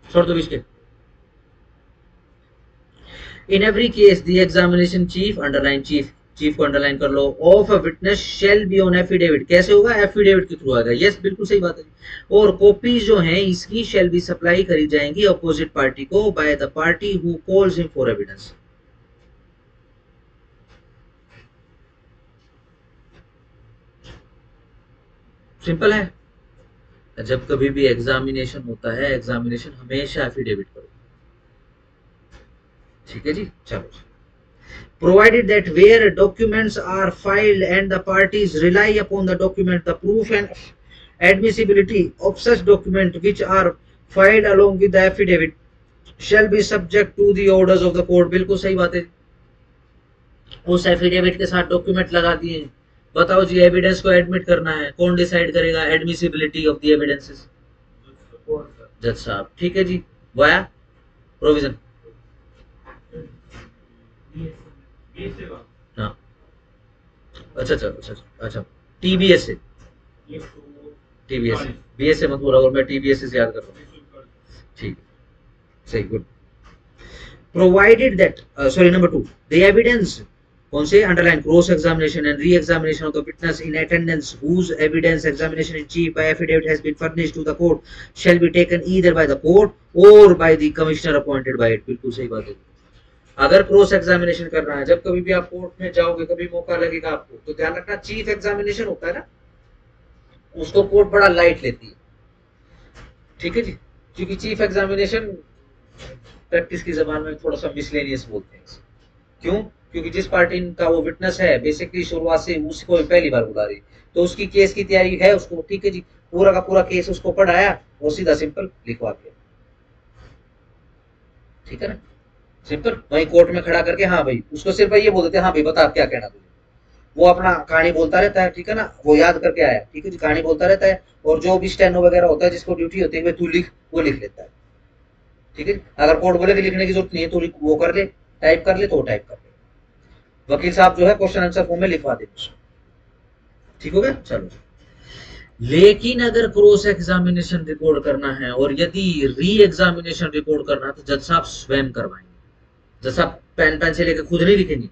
छोड़ दो बीच के। In every case the examination chief, underline chief, chief को अंडरलाइन कर लो, of a witness shall be on affidavit, कैसे होगा, एफिडेविट के थ्रू आएगा, यस बिल्कुल सही बात है। और कॉपीज जो हैं इसकी शेल बी सप्लाई करी जाएंगी अपोजिट पार्टी को by the party who calls him for evidence. Simple है। जब कभी भी एग्जामिनेशन होता है, एग्जामिनेशन हमेशा एफिडेविट करो। ठीक है जी, चलो। Provided that where documents are filed and the parties rely upon the document, the proof and admissibility of such document which are filed along with the affidavit shall be subject to the orders of the court। बिल्कुल सही बात है, उस एफिडेविट के साथ डॉक्यूमेंट लगा दिए, बताओ जी एविडेंस को एडमिट करना है, कौन डिसाइड करेगा एडमिसिबिलिटी ऑफ द एविडेंसेस, जज साहब। ठीक है जी, वाया प्रोविजन, हाँ अच्छा अच्छा अच्छा अच्छा, टीबीएस से, टीबीएस से, बीएस से मत बोला, और मैं टीबीएस से याद कर रहा हूँ। ठीक, सही, good. Provided that, sorry number 2, the evidence, कौन से, underline, cross examination and re examination of the witness in attendance whose evidence examination in chief by affidavit has been furnished to the court shall be taken either by the court or by the commissioner appointed by it. बिल्कुल सही बात है। अगर क्रॉस एग्जामिनेशन करना है, जब कभी भी आप कोर्ट में जाओगे, कभी मौका लगेगा आपको, तो ध्यान रखना चीफ एग्जामिनेशन होता है ना, उसको कोर्ट बड़ा लाइट लेती है। ठीक है जी, क्योंकि चीफ एग्जामिनेशन प्रैक्टिस की जबान में थोड़ा सा मिसलेनियस बोलते हैं। क्यों, क्योंकि जिस पार्टी का वो विटनेस है बेसिकली शुरुआत से उसको पहली बार बुला रही, तो उसकी केस की तैयारी है उसको, ठीक है जी, पूरा का पूरा केस उसको पढ़ाया और सीधा सिंपल लिखवा दिया। ठीक है ना, सिंपल। वही कोर्ट में खड़ा करके, हाँ भाई, उसको सिर्फ ये बोल देते, हाँ भाई बता क्या कहना तुझे, वो अपना कहानी बोलता रहता है, ठीक है ना, वो याद करके आया, ठीक है जी, कहानी बोलता रहता है, और जो भी स्टेनो वगैरह होता है जिसको ड्यूटी होती है तू लिख, वो लिख लेता है। ठीक है, अगर कोर्ट बोले कि लिखने की जरूरत नहीं है तो वो कर ले, टाइप कर ले तो टाइप कर ले, वकील साहब जो है क्वेश्चन आंसर फॉर्म में लिखवा दे। ठीक हो गया, चलो। लेकिन अगर क्रॉस एग्जामिनेशन रिकॉर्ड करना है और यदि री एग्जामिनेशन रिकॉर्ड करना है तो जज साहब स्वयं करवाएंगे, जज साहब पेन पेंसिल लेके खुद नहीं लिखेंगे,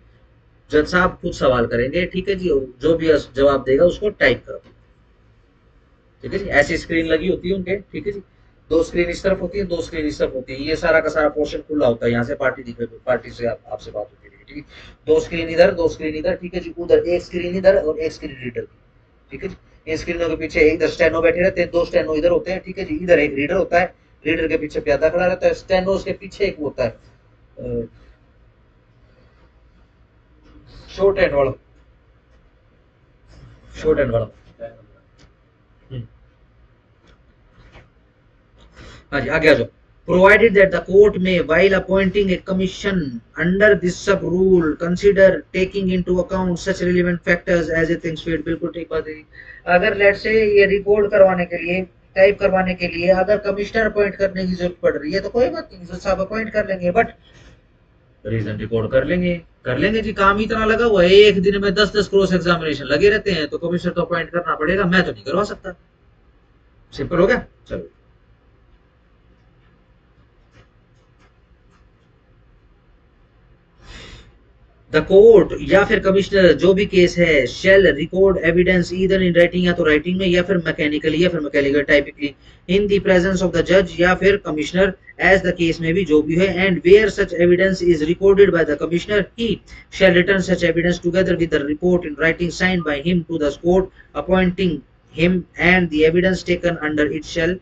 जज साहब खुद सवाल करेंगे, ठीक है जी, जो भी जवाब देगा उसको टाइप करो। ठीक है जी, ऐसी स्क्रीन लगी होती है उनके, ठीक है जी, 2 स्क्रीन इस तरफ होती है, 2 स्क्रीन इस तरफ होती है, ये सारा का सारा पोर्शन खुला होता है, यहाँ से पार्टी दिखे, पार्टी से आपसे बात होती है, ठीक है, 2 स्क्रीन इधर, 2 स्क्रीन इधर, ठीक है जी, उधर एक स्क्रीन इधर और एक स्क्रीन रीडर की। ठीक है जी, इन स्क्रीनों के पीछे इधर स्टेनो बैठे रहते हैं, 2 स्टेनो इधर होते हैं, ठीक है जी। इधर एक रीडर होता है, रीडर के पीछे प्यादा खड़ा रहता है, स्टेनोस के पीछे एक होता है शॉर्ट हैंड वाला, शॉर्ट हैंड वाला। हाँ जी, आगे आ जाओ। Provided that the court may, while appointing a commission under this sub rule, consider taking into account such relevant factors as it thinks fit। बिल्कुल ठीक बात है। अगर लेट से ये रिकॉर्ड करवाने के लिए, टाइप करवाने के लिए अगर कमिश्नर अपॉइंट करने की जरूरत पड़ रही है तो कोई बात नहीं, जज साहब अपॉइंट कर लेंगे, बट रीजन रिकॉर्ड कर लेंगे जी। काम ही इतना लगा हुआ है, एक दिन में 10-10 क्रॉस एग्जामिनेशन लगे रहते हैं, तो कमिश्नर तो अपॉइंट करना पड़ेगा, मैं तो नहीं करवा सकता। सिंपल हो गया। चलो, द कोर्ट या फिर कमिश्नर जो भी केस है, shall record evidence either in writing, या तो राइटिंग में या फिर मैकेनिकली या फिर mechanical typically, in the presence of the जज या फिर कमिश्नर, एज द केस में भी जो भी है, and where such evidence is recorded by the commissioner, he shall return such evidence together with the report in writing signed by him to the court appointing him, and the evidence taken under it shall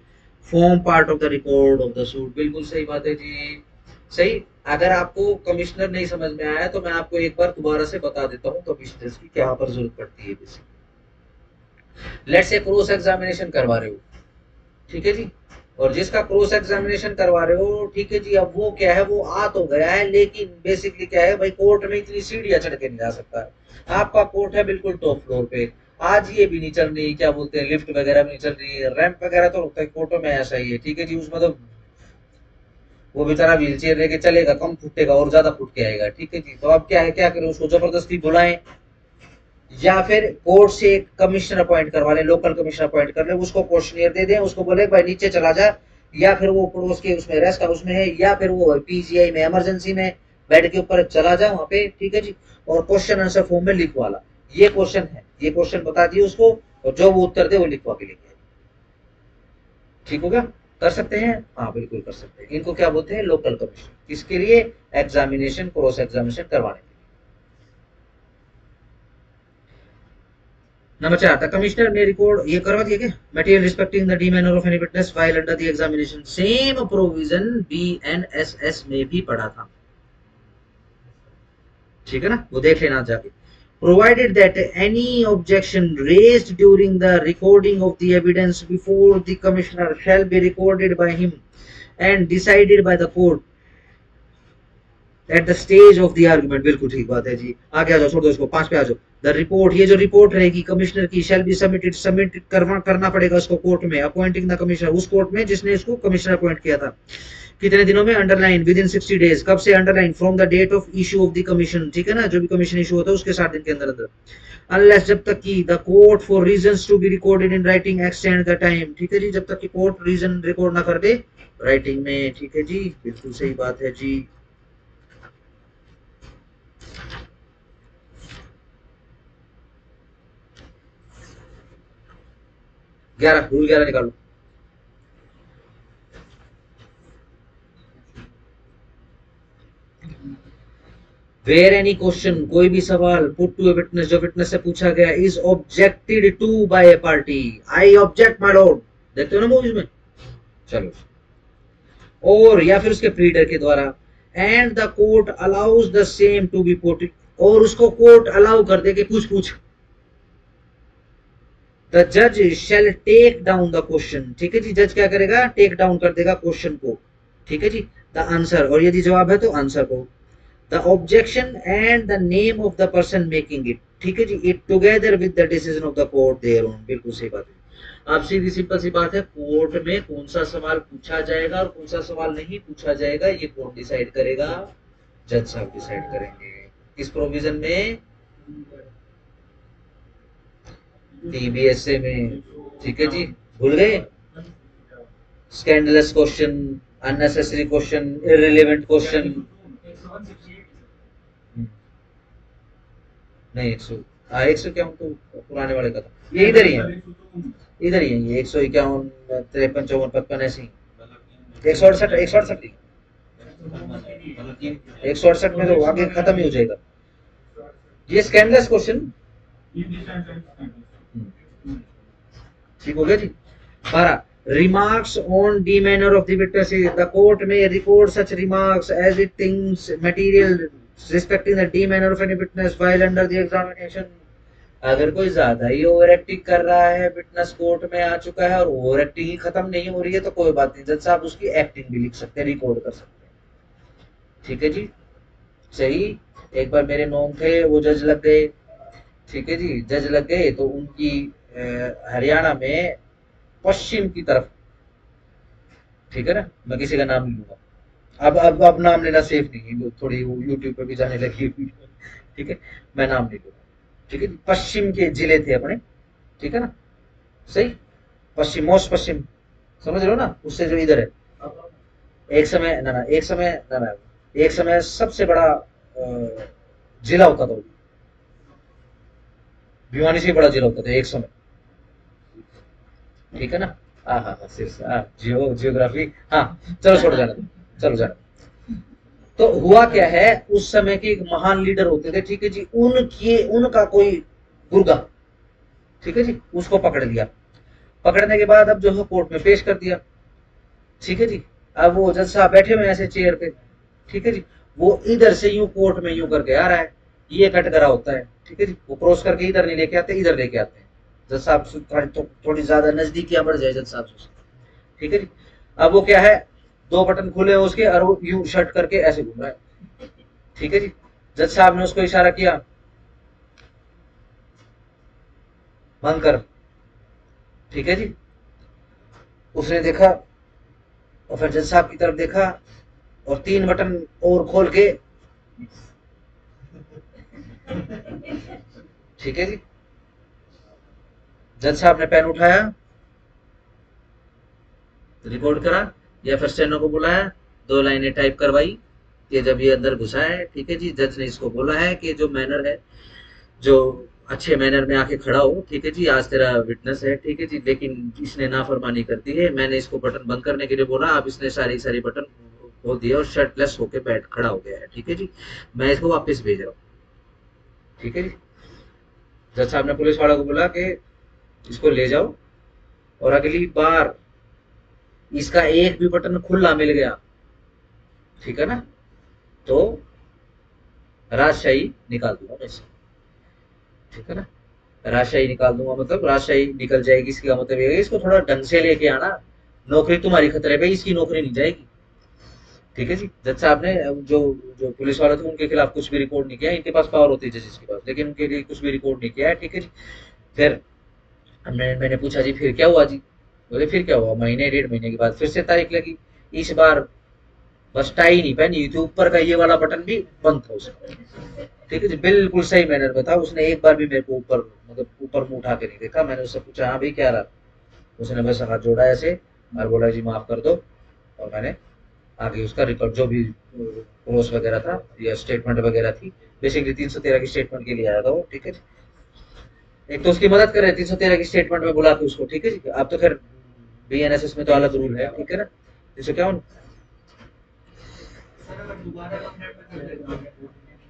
form part of the record of the suit. बिल्कुल सही बात है जी, सही। अगर आपको कमिश्नर नहीं समझ में आया तो मैं आपको एक बार दोबारा से बता देता हूँ कमिश्नर्स की क्या पर जरूरत पड़ती है। लेट्स से क्रॉस एग्जामिनेशन करवा रहे हो, ठीक है जी, और जिसका क्रॉस एग्जामिनेशन करवा रहे हो, ठीक है जी, अब वो क्या है, वो आ तो गया है, लेकिन बेसिकली क्या है भाई, कोर्ट में इतनी सीढ़ियां चढ़ के नहीं जा सकता है। आपका कोर्ट है बिल्कुल टॉप फ्लोर पे, आज ये भी नहीं चल रही, क्या बोलते हैं, लिफ्ट वगैरह भी नहीं चल रही है, रैंप वगैरह तो होता है कोर्टों में, ऐसा ही है, ठीक है जी। उसमें तो वो बेचारा व्हील चेयर लेके चलेगा, कम फुटेगा और ज्यादा फुट के आएगा, ठीक है जी। तो अब क्या है, क्या करें, उसको जबरदस्ती बुलाएं, या फिर कोर्ट से एक कमिश्नर अपॉइंट करवा ले, लोकल कमिश्नर अपॉइंट कर ले, उसको क्वेश्चनियर दे दें, उसको बोले भाई नीचे चला जा, या फिर वो पड़ोस के उसमें रेस्ट हाउस में है, या फिर वो पीजीआई में इमरजेंसी में बेड के ऊपर चला जा वहां पे, ठीक है जी, और क्वेश्चन आंसर फॉर्म में लिखवा ला, ये क्वेश्चन है, ये क्वेश्चन बता दिए उसको, और जो वो उत्तर दे वो लिखवा के लेके, ठीक होगा। कर सकते हैं, हाँ बिल्कुल कर सकते हैं। इनको क्या बोलते हैं, लोकल कमीशन, किसके लिए, एग्जामिनेशन, क्रॉस एग्जामिनेशन करवाने के लिए। नंबर 4, द कमिश्नर में रिकॉर्ड, ये करवा दिया क्या, material respecting the demeanour of any witness file under the examination, same provision BNSS में भी पड़ा था, ठीक है ना, वो देख लेना जाके। Provided that any objection raised during the recording of the evidence before the commissioner shall be recorded by him and decided by the court at the stage of the argument। बिल्कुल ठीक बात है जी। आगे आ जाओ, छोड़ दो इसको, 5 पे आ जाओ। द रिपोर्ट, ये जो रिपोर्ट रहेगी कमिश्नर की, शैल बी सबमिटेड, सबमिट करना पड़ेगा उसको कोर्ट में, अपॉइंटिंग द कमिश्नर, उस कोर्ट में जिसने इसको कमिश्नर अपॉइंट किया था, कितने दिनों में, अंडरलाइन विद इन 60 डेज, कब से, underline from the date of issue of the commission, ठीक है ना, जो भी कमीशन इशू होता है उसके 7 दिन के अंदर अंदर, अनलेस, जब तक कि the court for reasons to be recorded in writing extend the time, ठीक है जी, जब तक कि कोर्ट रीजन रिकॉर्ड ना कर दे राइटिंग में, ठीक है जी, बिल्कुल सही बात है जी। रूल 11 निकालो। Where any question, कोई भी सवाल, put to a witness, जो विटनेस से पूछा गया, is objected to by a party, I object my lord, देखते हो ना मूवीज में, चलो, और या फिर उसके प्लीडर के द्वारा, and the court allows the same to be put, और उसको कोर्ट अलाउ कर दे कि पूछ, the judge shall take down the question, ठीक है जी, जज क्या करेगा, टेक डाउन कर देगा क्वेश्चन को, ठीक है जी, the answer, और यदि जवाब है तो आंसर को, the objection and the name of the person making it, ठीक है जी, it together with the decision of the court thereon। बिल्कुल सही बात है। अब सीधी सिंपल सी बात है, कोर्ट में कौन सा सवाल पूछा जाएगा और कौन सा सवाल नहीं पूछा जाएगा, ये कोर्ट डिसाइड करेगा, जज साहब डिसाइड करेंगे। इस प्रोविजन में, टीबीएसए में, ठीक है जी, भूल गए, scandalous question, unnecessary question, irrelevant question, नहीं 151 तो पुराने वाले का था, ये इधर ही है, इधर ही है, ये 151, 53, 54, 55 ऐसे ही, 168, 168 में तो आगे खत्म ही हो जाएगा। ये स्कैंडलस क्वेश्चन, ठीक हो गया जी। 12 remarks on demeanor of the witness. The court may record such remarks as it thinks material respecting the demeanor of any witness while under the examination. अगर कोई ज्यादा ही ओवर एक्टिंग कर रहा है, विटनेस कोर्ट में आ चुका है और ओवर एक्टिंग ही खत्म नहीं हो रही है, तो कोई बात नहीं, जज साहब उसकी एक्टिंग भी लिख सकते हैं, रिकॉर्ड कर सकते हैं। ठीक है जी, सही। एक बार मेरे नोन थे, वो जज लग गए। ठीक है जी, जज लग गए तो उनकी हरियाणा में पश्चिम की तरफ, ठीक है ना, मैं किसी का नाम नहीं लूंगा, अब नाम लेना सेफ नहीं है, थोड़ी यूट्यूब पे भी जाने लगी। ठीक है, मैं नाम नहीं लूंगा। ठीक है, पश्चिम के जिले थे अपने, ठीक है ना, सही, पश्चिम, मोस्ट पश्चिम, समझ रहे हो ना, उससे जो इधर है। एक समय एक समय सबसे बड़ा जिला होता था, भिवानी से बड़ा जिला होता था एक समय। ठीक है ना, हाँ हाँ हाँ, जियोग्राफी, हाँ चलो छोड़ जाना, चलो जाना। तो हुआ क्या है, उस समय के एक महान लीडर होते थे, ठीक है जी, उनका कोई गुर्गा, ठीक है जी, उसको पकड़ लिया। पकड़ने के बाद अब जो है कोर्ट में पेश कर दिया। ठीक है जी, अब वो जज साहब बैठे हुए ऐसे चेयर पे, ठीक है जी, वो इधर से यूं कोर्ट में यूं करके आ रहा है, ये कटघरा होता है। ठीक है जी, वो क्रॉस करके इधर नहीं लेके आते, इधर लेके आते हैं। जज साहब थोड़ी ज्यादा नजदीकियां बढ़ जाए जज साहब से। ठीक है जी, अब वो क्या है, 2 बटन खुले हैं उसके और वो यूं शर्ट करके ऐसे घूम रहा है। ठीक है जी, जज साहब ने उसको इशारा किया, बंद कर। ठीक है जी, उसने देखा और फिर जज साहब की तरफ देखा और 3 बटन और खोल के, ठीक है जी, जज साहब ने पेन उठाया, रिकॉर्ड करा, या फिर स्टेनो को बुलाया, 2 लाइनें टाइप करवाई कि जब ये अंदर घुसा है, ठीक है जी, जज ने इसको बोला है कि जो मैनर है, जो अच्छे मैनर में आके खड़ा हो, ठीक है जी, आज तेरा विटनेस है, ठीक है जी, लेकिन इसने नाफरमानी कर दी है, मैंने इसको बटन बंद करने के लिए बोला, अब इसने सारी बटन खोल दिया और शर्टलेस होके बैठ खड़ा हो गया है। ठीक है जी, मैं इसको वापस भेज रहा हूँ। ठीक है जी, जज साहब ने पुलिस वालों को बोला कि इसको ले जाओ और अगली बार इसका एक भी बटन खुला मिल गया, ठीक है ना, तो राजशाही निकाल दूंगा मैं इससे। ठीक है ना, राजशाही निकाल दूंगा, मतलब राजशाही निकल जाएगी, इसका मतलब ये है इसको थोड़ा ढंग से लेके आना, नौकरी तुम्हारी खतरे पे, इसकी नौकरी नहीं जाएगी। ठीक है जी, जज साहब ने जो जो पुलिस वाले थे उनके खिलाफ कुछ भी रिकॉर्ड नहीं किया, इनके पास पावर होती है जजेस के पास, लेकिन उनके लिए कुछ भी रिकॉर्ड नहीं किया है। ठीक है जी, फिर मैंने पूछा जी फिर क्या हुआ जी, बोले फिर क्या हुआ, महीने 1.5 महीने के बाद फिर से तारीख लगी, इस बार बस टाई नहीं पहनी थी, ऊपर का ये वाला बटन भी बंद था उसमें। ठीक है जी, बिल्कुल सही मैनर में था, उसने एक बार भी मेरे को ऊपर, मतलब ऊपर मुंह उठा के नहीं देखा। मैंने उससे पूछा हाँ भाई क्या रहा, उसने बस हाथ जोड़ा ऐसे और बोला जी माफ कर दो, और मैंने आगे उसका रिकॉर्ड जो भी क्रॉस वगैरह था या स्टेटमेंट वगैरह थी, बेसिकली 313 की स्टेटमेंट के लिए आया था वो। ठीक है जी, एक तो उसकी मदद कर रहे 313 की स्टेटमेंट में बुला के उसको। ठीक है जी, अब तो खैर बीएनएसएस में तो अलग रूल है, ठीक है ना, 351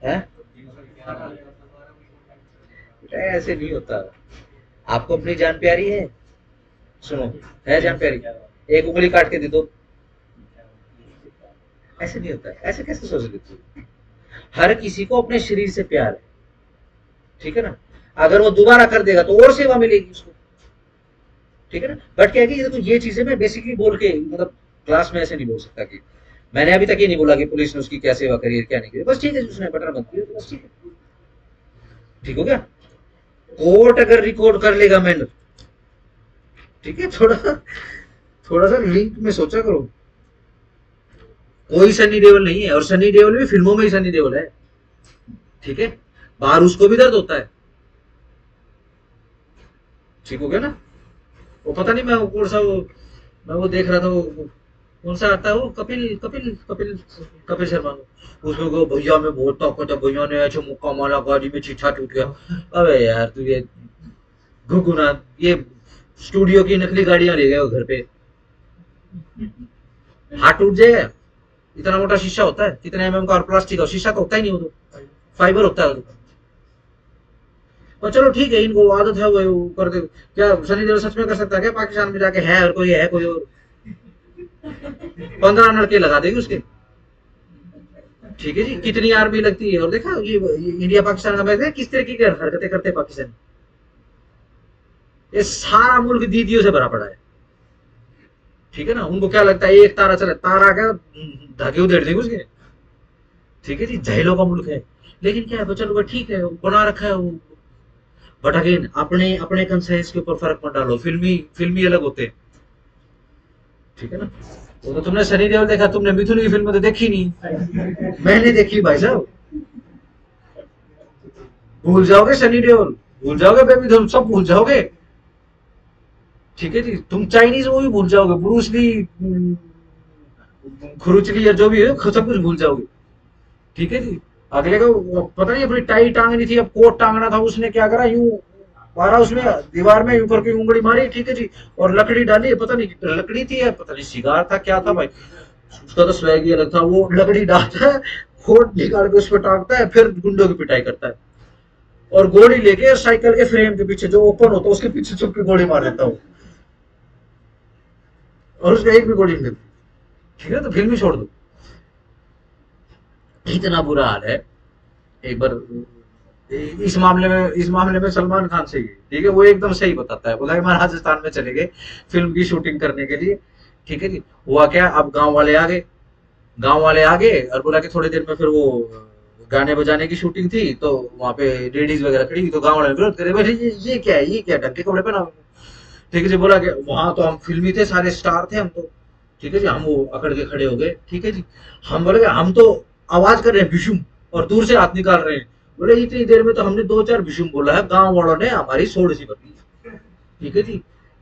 है, ऐसे नहीं होता। आपको अपनी जान प्यारी है, सुनो, है जान प्यारी, एक उंगली काट के दे दो, ऐसे नहीं होता है, ऐसे कैसे सोच लेते हो। हर किसी को अपने शरीर से प्यार है, ठीक है ना, अगर वो दोबारा कर देगा तो और सेवा मिलेगी उसको। ठीक है ना, बट क्या है कि देखो ये चीजें मैं बेसिकली बोल के, मतलब क्लास में ऐसे नहीं बोल सकता कि मैंने अभी तक ये नहीं बोला कि पुलिस ने उसकी क्या सेवा करी है क्या नहीं करी, बस ठीक है उसने बटन बंद किया तो बस ठीक है, ठीक हो गया। कोर्ट अगर रिकॉर्ड कर लेगा मैंने, ठीक है, थोड़ा सा लिंक में सोचा करो, कोई सनी देओल नहीं है, और सनी देओल भी फिल्मों में ही सनी देओल है। ठीक है, बाहर उसको भी दर्द होता है। ठीक हो गया ना, वो पता नहीं मैं कौन सा मैं वो देख रहा था, वो कौन सा आता है वो, कपिल कपिल कपिल कपिल शर्मा को, उसमें को भैया में बहुत ताकत है, भैया ने ऐसे मुक्का मारा, गाड़ी में चीठा टूट गया। अबे यार तू ये घुगुना, ये स्टूडियो की नकली गाड़ियां ले गए घर पे, हाथ टूट जाएगा, इतना मोटा शीशा होता है, कितने एमएम का, और प्लास्टिक का शीशा तो होता ही नहीं, वो तो फाइबर होता है। और चलो ठीक है, इनको आदत है वो करते। क्या सनी देओल सच में कर सकता है क्या पाकिस्तान में जाके, है कोई और 15 लड़के लगा देगी उसके। ठीक है जी, कितनी आर्मी लगती है। और देखा ये इंडिया पाकिस्तान का मैच है, किस तरीके की हरकतें करते हैं पाकिस्तान। ये सारा मुल्क दीदियों से भरा पड़ा है। ठीक है ना, उनको क्या लगता है एक तारा चले, तारा क्या धागे उधेड़ देंगे उसके। ठीक है जी, जहलों का मुल्क है। लेकिन क्या है, चलो ठीक है, बना रखा है वो। बट अगेन अपने अपने कंसाइंस के ऊपर फर्क मत डालो, फिल्मी फिल्मी अलग होते हैं। ठीक है ना। वो तो तुमने सनी देओल देखा, तुमने मिथुन की फिल्म तो देखी नहीं। मैंने देखी भाई साहब। भूल जाओगे सनी देओल, भूल जाओगे बेबी, तुम सब भूल जाओगे। ठीक है जी, तुम चाइनीज मूवी भूल जाओगे, ब्रूस ली, खरुचली या जो भी है सब कुछ भूल जाओगे। ठीक है जी। अगले को पता नहीं अपनी टाई टांगनी थी, अब कोट टांगना था, उसने क्या करा, यूं मारा उसमें दीवार में, यूं करके उंगली मारी। ठीक है जी। और लकड़ी डाली, पता नहीं लकड़ी थी या पता नहीं सिगार था क्या था भाई, उसका तो स्वैग ही अलग था। वो लकड़ी डालता है, कोट निकाल के उस पर टांगता है, फिर गुंडों की पिटाई करता है। और गोली लेके साइकिल के फ्रेम के पीछे जो ओपन होता है उसके पीछे छुप के गोली मार देता हूँ, और उसमें एक भी गोली नहीं लगती। ठीक है, तो फिल्म ही छोड़ दो, इतना बुरा हाल है। एक बार इस मामले में सलमान खान सही है। ठीक है, वो एकदम सही बताता है, बोला कि मैं राजस्थान में चले गए फिल्म की शूटिंग करने के लिए। ठीक है जी। हुआ क्या, अब गांव वाले आ गए और बोला कि थोड़ी देर में फिर वो गाने बजाने की शूटिंग थी, तो वहां पे लेडीज वगैरह खड़ी थी, तो गांव वाले विरोध करे, बोले ये क्या है, ये क्या ढंग के कपड़े पहना। ठीक है जी। बोला कि वहां तो हम फिल्मी थे, सारे स्टार थे हम तो। ठीक है जी। हम वो अकड़ के खड़े हो गए। ठीक है जी। हम बोले हम तो आवाज कर रहे हैं विशुम, और दूर से हाथ निकाल रहे हैं। बोले इतनी देर में तो हमने 2-4 विशुम बोला है, गांव वालों ने हमारी सोड़ सी बदली। ठीक है जी।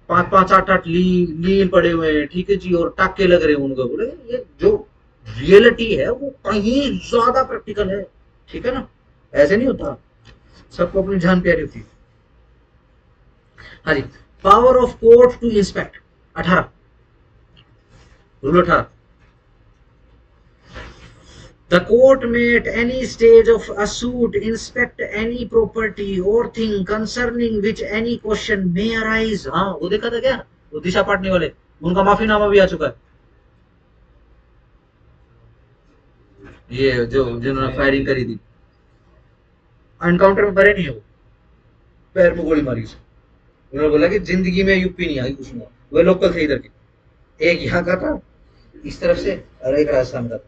5-5 8-8 लीन पड़े हुए हैं। ठीक है जी। और टाके लग रहे हैं उनको। बोले ये जो रियलिटी है वो कहीं ज्यादा प्रैक्टिकल है। ठीक है ना, ऐसे नहीं होता, सबको अपनी जान प्यारी होती है। हाँ जी। Power of court to inspect 18, rule 18। The court may at any stage of a suit inspect any property or thing concerning which any question may arise। हाँ, वो देखा था क्या, वो दिशा पाटनी वाले, उनका माफीनामा भी आ चुका है। ये जो जिन्होंने फायरिंग करी थी, एनकाउंटर में मरे नहीं है वो, पैर में गोली मारी। उन्होंने बोला कि जिंदगी में यूपी नहीं आई कुछ, वो लोकल थे इधर के, एक यहाँ का था इस तरफ से और एक राजस्थान का था।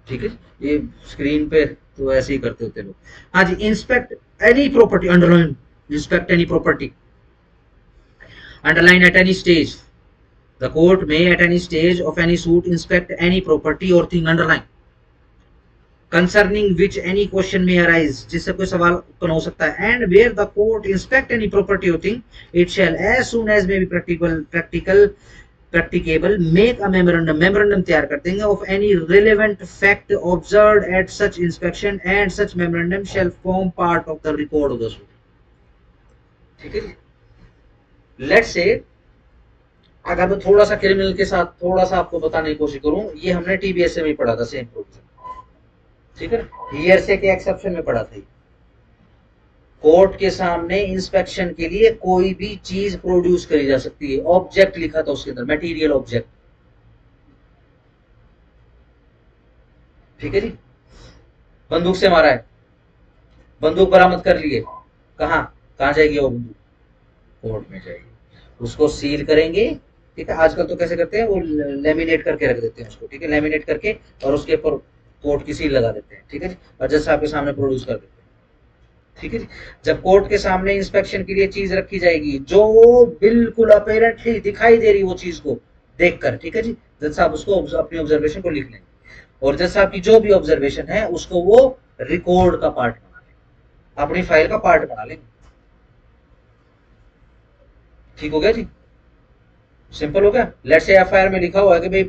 ठीक है, ये स्क्रीन पे तो ऐसे ही करते होते लोग। हाँ जी। Inspect any property, underline, inspect any property, underline at any stage. The court में at any stage of any suit inspect any property और thing, underline, concerning which any question may arise, जिससे कोई सवाल उत्पन्न हो सकता है। and where the court inspect any property or thing, it shall as soon as may be practicable make a memorandum तैयार कर देंगे of any relevant fact observed at such inspection, and such memorandum shall form part of the record of the suit। ठीक है, let's say अगर मैं थोड़ा सा क्रिमिनल के साथ थोड़ा सा आपको बताने की कोशिश करूं, ये हमने टीबीएस में पढ़ा था, सेम प्रोविजन। ठीक है, हियरसे के एक्सेप्शन में पढ़ा था। कोर्ट के सामने इंस्पेक्शन के लिए कोई भी चीज प्रोड्यूस करी जा सकती है। ऑब्जेक्ट लिखा था उसके अंदर, मटेरियल ऑब्जेक्ट। ठीक है जी। बंदूक से मारा है, बंदूक बरामद कर लिए, कहां जाएगी वो बंदूक, कोर्ट में जाएगी, उसको सील करेंगे। ठीक है, आजकल तो कैसे करते हैं, वो लेमिनेट करके रख देते हैं उसको। ठीक है, लेमिनेट करके और उसके ऊपर कोर्ट की सील लगा देते हैं। ठीक है जी, और जज साहब के सामने प्रोड्यूस कर देते हैं। ठीक है जी। जब कोर्ट के सामने इंस्पेक्शन के लिए चीज रखी जाएगी, जो बिल्कुल अपेरेंटली दिखाई दे रही वो चीज को देखकर, ठीक है जी, जज साहब उसको अपनी ऑब्जर्वेशन को लिख लेंगे, और जज साहब की जो भी ऑब्जर्वेशन है उसको वो रिकॉर्ड का पार्ट बना लेंगे, अपनी फाइल का पार्ट बना लेंगे। ठीक हो गया जी, सिंपल हो गया। लेट्स से एफआईआर में लिखा हुआ है कि भाई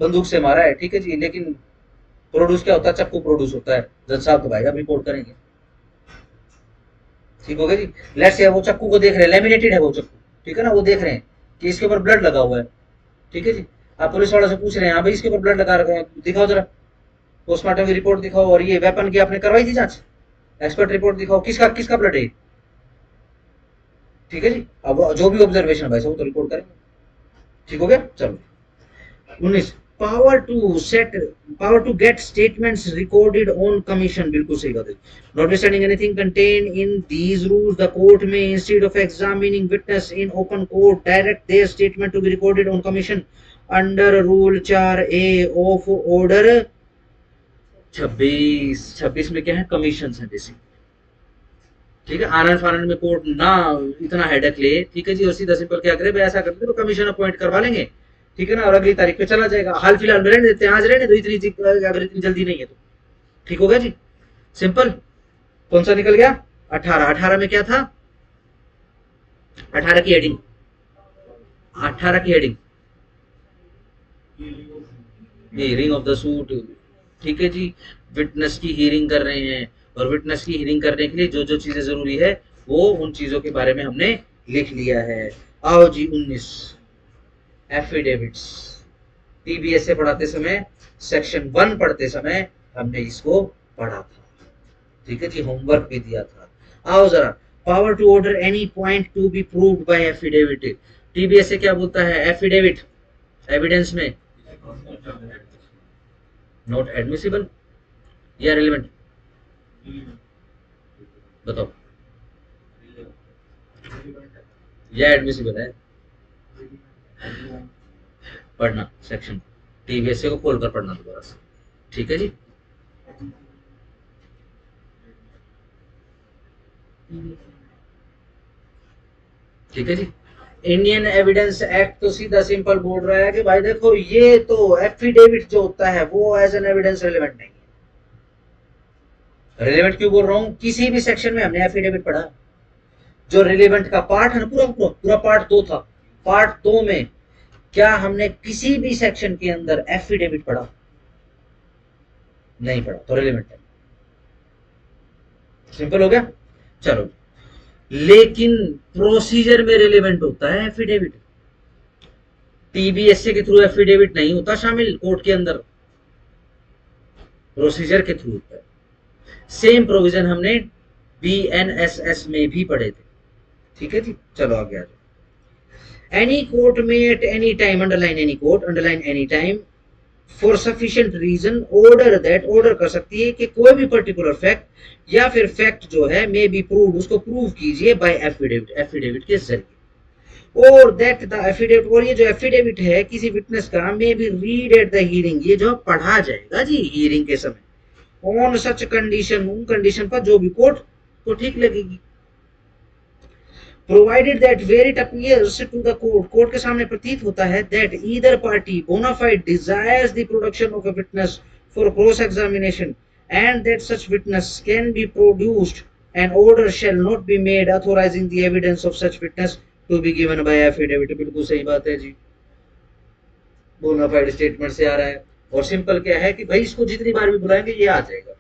बंदूक से मारा है, ठीक है जी, लेकिन प्रोड्यूस क्या होता है, चक्कू प्रोड्यूस होता है। जज साहब तो भाई अब रिपोर्ट करेंगे। ठीक हो गया जी। लेट्स से वो चक्कू को देख रहे हैं, लेमिनेटेड है वो चक्कू, ठीक है ना, वो देख रहे हैं कि इसके ऊपर ब्लड लगा हुआ है। ठीक है जी। आप पुलिस वालों से पूछ रहे हैं, हाँ भाई इसके ऊपर ब्लड लगा रखा है, दिखाओ जरा, पोस्टमार्टम की रिपोर्ट दिखाओ, और ये वेपन की आपने करवाई थी जांच, एक्सपर्ट रिपोर्ट दिखाओ, किसका किसका ब्लड है, ठीक है जी। अब जो भी ऑब्जर्वेशन भाई वो तो रिपोर्ट करेंगे, ठीक हो गया। चलो 19 power to set, power to get statements recorded on commission, बिल्कुल सही बात है। Notwithstanding anything contain in these rules the court में instead of examining witness in open court direct their statement to be recorded on commission under rule 4A of order 26 में क्या है, कमीशन है बेसिक, ठीक है। आनंद फानंद में कोर्ट ना इतना हेडेक ले, ठीक है जी, और सीधा सिंपल क्या करे भाई, ऐसा करते तो कमीशन अपॉइंट करवा लेंगे, ठीक है ना, और अगली तारीख पे चला जाएगा, हाल फिलहाल में रहने देते हैं, आज रहने दो, अगर इतनी जल्दी नहीं है तो, ठीक हो गया जी, सिंपल। कौन सा निकल गया, 18 में क्या था, 18 की हेडिंग, 18 की heading hearing of the suit, ठीक है जी। विटनेस की हियरिंग कर रहे हैं, और विटनेस की हियरिंग करने के लिए जो जो चीजें जरूरी है वो उन चीजों के बारे में हमने लिख लिया है। आओ जी 19 एफिडेविट्स, टीबीएस से पढ़ाते समय सेक्शन 1 पढ़ते समय हमने इसको पढ़ा था, ठीक है जी, होमवर्क भी दिया था। आओ जरा, power to order any point to be proved by affidavit, TBS से क्या बोलता है, एफिडेविट एविडेंस में नॉट एडमिसिबल या रिलेवेंट, बताओ, या एडमिसिबल है, पढ़ना सेक्शन टीबीएस को खोलकर पढ़ना दोबारा से, ठीक है जी। ठीक है जी। इंडियन एविडेंस एक्ट तो सीधा सिंपल बोल रहा है कि भाई देखो ये तो एफिडेविट जो होता है वो एज एन एविडेंस रिलेवेंट नहीं है। रिलेवेंट क्यों बोल रहा हूं, किसी भी सेक्शन में हमने एफिडेविट पढ़ा, जो रिलेवेंट का पार्ट है ना, पूरा पार्ट 2 था, पार्ट 2 में क्या हमने किसी भी सेक्शन के अंदर एफिडेविट पढ़ा, नहीं पढ़ा, तो रिलेवेंट है, सिंपल हो गया। चलो, लेकिन प्रोसीजर में रिलेवेंट होता है एफिडेविट, टीबीएससी के थ्रू एफिडेविट नहीं होता शामिल कोर्ट के अंदर, प्रोसीजर के थ्रू होता है। सेम प्रोविजन हमने बीएनएसएस में भी पढ़े थे, ठीक है जी। चलो आगे आ जाओ। एनी कोर्ट में at any time, underline any court, underline any time, for sufficient reason order that, order कर सकती है कि कोई भी पर्टिकुलर फैक्ट या फिर फैक्ट जो है मे बी प्रूव्ड, उसको प्रूव कीजिए बाय एफिडेविट, एफिडेविट के जरिए, और दैट द एफिडेविट, और ये जो एफिडेविट है किसी विटनेस का may be read at the hearing, ये जो पढ़ा जाएगा जी हियरिंग के समय, ऑन सच कंडीशन, उन कंडीशन पर जो भी कोर्ट को ठीक लगेगी, provided that where it appears to the court, court के सामने प्रतीत होता है, that either party bona fide desires the production of a witness for cross examination and that such witness can be produced, an order shall not be made authorising the evidence of such witness to be given by affidavit. बिल्कुल सही बात है जी, बोनाफाइड स्टेटमेंट से आ रहा है, और सिंपल क्या है कि भाई इसको जितनी बार भी बुलाएंगे ये आ जाएगा,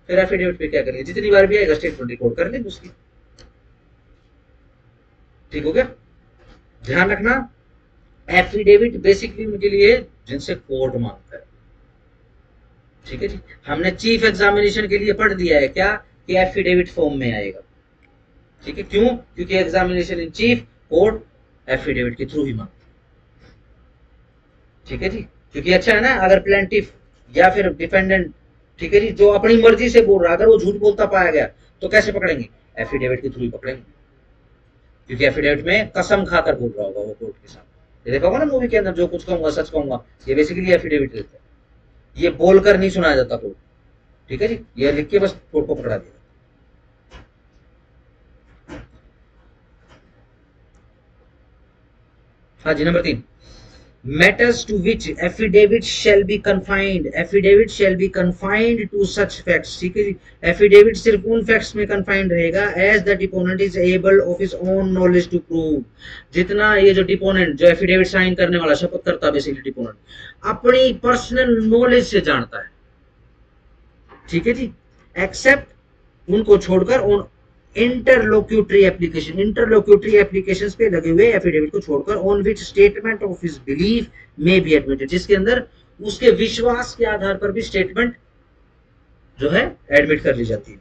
फिर एफिडेविट पे क्या करेंगे, जितनी बार भी आएगा स्टेटमेंट रिकॉर्ड कर लेंगे उसकी, ठीक हो गया। ध्यान रखना एफिडेविट बेसिकली उनके लिए जिनसे कोर्ट मांगता है, ठीक है जी। हमने चीफ एग्जामिनेशन के लिए पढ़ दिया है क्या कि एफिडेविट फॉर्म में आएगा, ठीक है, क्यों, क्योंकि examination in chief court affidavit के थ्रू ही मांगता है, ठीक है जी। क्योंकि अच्छा है ना, अगर प्लेंटिफ या फिर डिफेंडेंट, ठीक है जी, जो अपनी मर्जी से बोल रहा है, अगर वो झूठ बोलता पाया गया तो कैसे पकड़ेंगे, एफिडेविट के थ्रू ही पकड़ेंगे, क्योंकि एफिडेविट में कसम खाकर बोल रहा होगा वो कोर्ट के सामने। ये देखा होगा ना मूवी के अंदर, जो कुछ कहूंगा सच कहूंगा, ये बेसिकली एफिडेविट रहता है, ये बोलकर नहीं सुनाया जाता कोर्ट, ठीक है जी, ये लिख के बस कोर्ट को पकड़ा दिया। हाँ जी, number 3, matters to which affidavit shall be confined, affidavit shall be confined to such facts, ठीक है जी। affidavit सिर्फ उन facts में confined रहेगा as the deponent is able of his own knowledge to prove, जितना ये जो deponent, जो affidavit साइन करने वाला, शपथ करता बेसिकली deponent, अपनी पर्सनल नॉलेज से जानता है, ठीक है जी, एक्सेप्ट उनको छोड़कर उन इंटरलोक्यूटरी एप्लीकेशन, इंटरलोक्यूटरी एप्लीकेशंस पे लगे हुए एफिडेविट को छोड़कर, on which statement of his belief में बी एडमिटेड, जिसके अंदर उसके विश्वास के आधार पर भी स्टेटमेंट जो है एडमिट कर ली जाती है,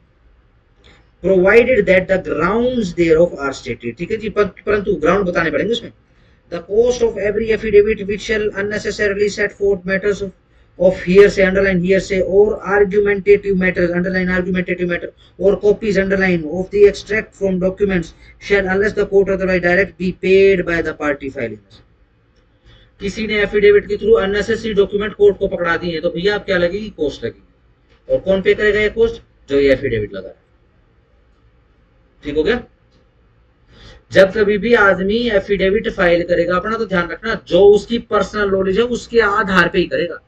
provided that the grounds thereof are stated, ठीक है जी, परंतु ग्राउंड बताने पड़ेंगे उसमें। The cost of every affidavit which shall unnecessarily set forth matters of hearsay, underline hearsay, or argumentative matters, underline argumentative matter, or copies, underline, of the extract from documents shall, unless the court otherwise direct, be paid by the party filing। किसी ने एफिडेविट के थ्रू अननेसेसरी डॉक्यूमेंट कोर्ट को पकड़ा दिए तो भैया आप क्या लगेगी, कोस्ट लगेगी। और कौन पे करेगा ये कोस्ट, जो ये एफिडेविट लगा रहा है। ठीक हो गया। जब कभी भी आदमी एफिडेविट फाइल करेगा अपना, तो ध्यान रखना जो उसकी पर्सनल नॉलेज है उसके आधार पे ही करेगा।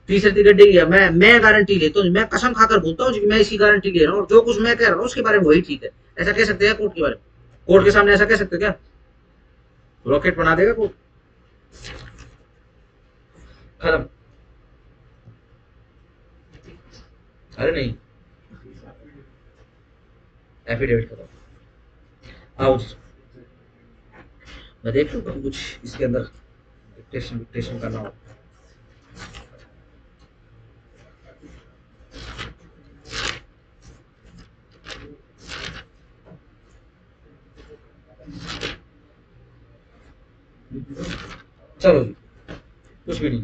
तीसरे गड्ढे गया, मैं गारंटी लेता हूँ, मैं कसम खाकर बोलता हूँ कि मैं इसकी गारंटी ले रहा हूँ और जो कुछ मैं कह रहा हूँ उसके बारे में वही ठीक है। ऐसा कह सकते हैं कोर्ट के बारे में, कोर्ट के सामने ऐसा कह सकते क्या, रॉकेट बना देगा कोर्ट, खत्म। अरे नहीं, एफिडेविट खत्म। आओ जी, मैं देख लूँ कुछ इसके अंदर डिक्टेशन करना हो। चलो जी, कुछ भी नहीं।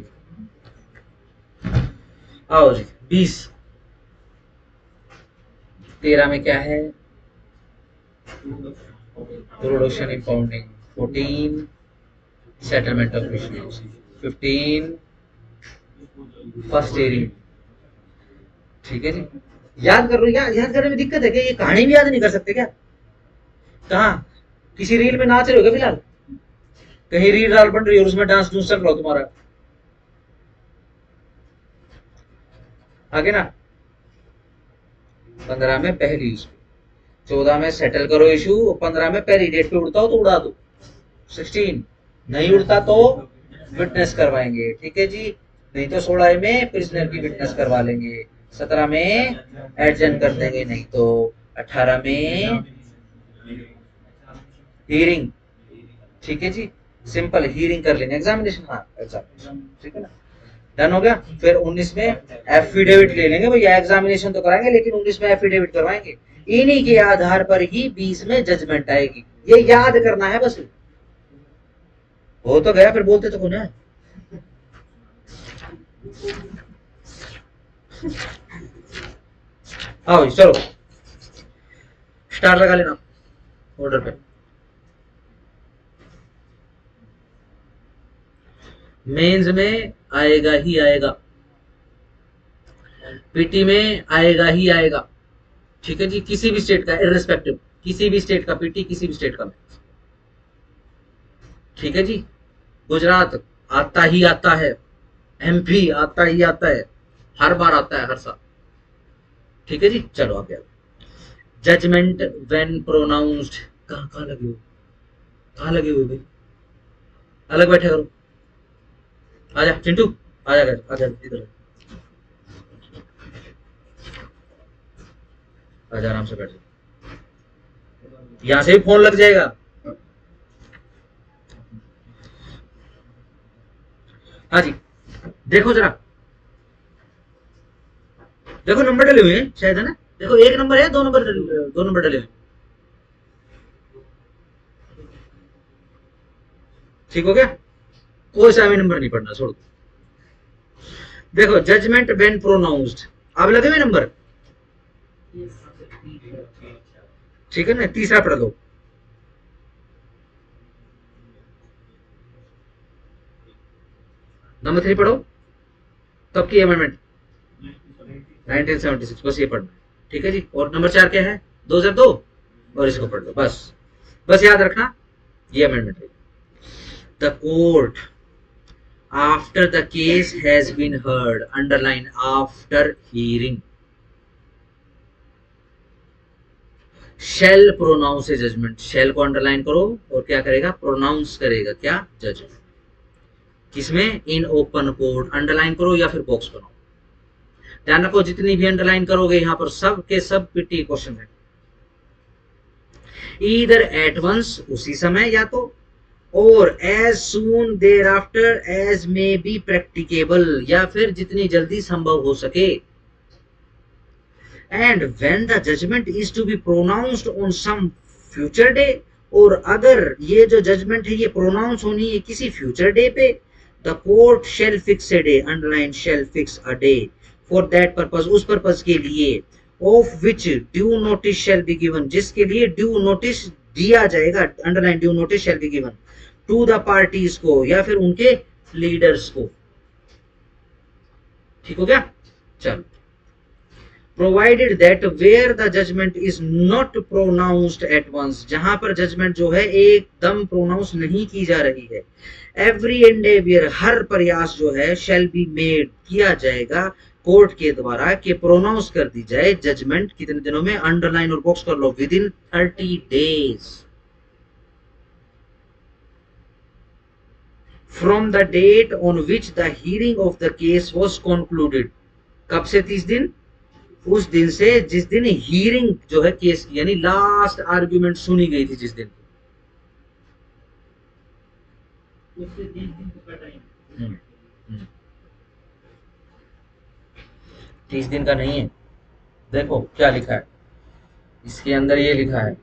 आओ जी, 20 13 में क्या है, production impounding, 14 settlement of issues, 15 first hearing. ठीक है जी, याद कर लो। याद करने में दिक्कत है क्या, ये कहानी भी याद नहीं कर सकते क्या? कहा किसी रील में नाच रहे हो क्या फिलहाल, कहीं रील डाल बन रही है और उसमें डांस डूंस चल रहा हो तुम्हारा, आगे ना। 15 में पहली इशू, 14 में सेटल करो इशू, 15 में पहली डेट पे उड़ता हो तो उड़ा दो, 16 नहीं उड़ता तो विटनेस करवाएंगे। ठीक है जी, नहीं तो 16 में प्रिजनर की विटनेस करवा लेंगे, 17 में एडजन कर देंगे, नहीं तो 18 में हियरिंग। ठीक है जी, सिंपल हियरिंग कर लेंगे, एग्जामिनेशन। हाँ एग्जामिनेशन, ठीक है ना, डन हो गया। फिर 19 में एफिडेविट ले लेंगे भैया, एग्जामिनेशन तो कराएंगे लेकिन 19 में एफिडेविट करवाएंगे, इन्हीं के आधार पर ही 20 में जजमेंट आएगी। ये याद करना है बस, हो तो गया, फिर बोलते तो कौन है। आओ चलो स्टार लगा लेना ऑर्डर पे। मेंस में आएगा ही आएगा, पीटी में आएगा ही आएगा। ठीक है जी, किसी भी स्टेट का, इररिस्पेक्टिव, किसी भी स्टेट का पीटी, किसी भी स्टेट का मेंस। ठीक है जी, गुजरात आता ही आता है, एमपी आता ही आता है, हर बार आता है, हर साल। ठीक है जी, चलो आगे। जजमेंट व्हेन प्रोनाउंस्ड, कहाँ लगे हो, कहाँ लगे हुए भाई, अलग बैठे करो। आजा चिंटू, आजा इधर आजा, आराम से बैठ जा, यहां से भी फोन लग जाएगा। हाँ जी, देखो जरा, देखो नंबर डले हुए हैं शायद, है ना, देखो 1 नंबर है, 2 नंबर डले हुए। ठीक हो गया, कोई सा भी नंबर नहीं पढ़ना, छोड़ दो। देखो जजमेंट व्हेन प्रोनाउंस्ड, अब लगे हुए नंबर, ठीक है ना, तीसरा पढ़ लो। नंबर 3 पढ़ो, तब की अमेंडमेंट 1976, बस ये पढ़ना। ठीक है जी, और नंबर 4 क्या है, 2002, और इसको पढ़ लो, बस याद रखना ये अमेंडमेंट है। The court after the case has been heard, underline after hearing, shall pronounce a judgment, shall को अंडरलाइन करो और क्या करेगा, प्रोनाउंस करेगा क्या, जजमेंट। किसमें, इन ओपन कोर्ट, अंडरलाइन करो या फिर बॉक्स बनाओ। ध्यान रखो जितनी भी अंडरलाइन करोगे यहां पर सब के सब पीटी क्वेश्चन है। ईदर एट वंस, उसी समय, या तो, और as soon thereafter as may be practicable, या फिर जितनी जल्दी संभव हो सके। And when the judgment is to be pronounced on some future day, और अगर ये जो जजमेंट है ये प्रोनाउंस होनी है किसी फ्यूचर डे पे, the court shall fix a day, underline shall fix a day for that purpose, उस पर्पस के लिए, of which due notice shall be given, जिसके लिए ड्यू नोटिस दिया जाएगा, underline due notice shall be given to the parties को या फिर उनके लीडर्स को। ठीक हो गया? चलो, provided that where the judgment is not pronounced at once, जहां पर जजमेंट जो है एकदम प्रोनाउंस नहीं की जा रही है, एवरी एंडेवियर, हर प्रयास जो है, शैल बी मेड, किया जाएगा कोर्ट के द्वारा कि प्रोनाउंस कर दी जाए जजमेंट कितने दिनों में, अंडरलाइन और बॉक्स कर लो, within 30 days from the date on which the hearing of the case was concluded. कब से 30 दिन? उस दिन से जिस दिन हियरिंग जो है केस की, यानी लास्ट आर्ग्यूमेंट सुनी गई थी जिस दिन, उससे 30 दिन का टाइम। 30 दिन का नहीं है, देखो क्या लिखा है इसके अंदर, ये लिखा है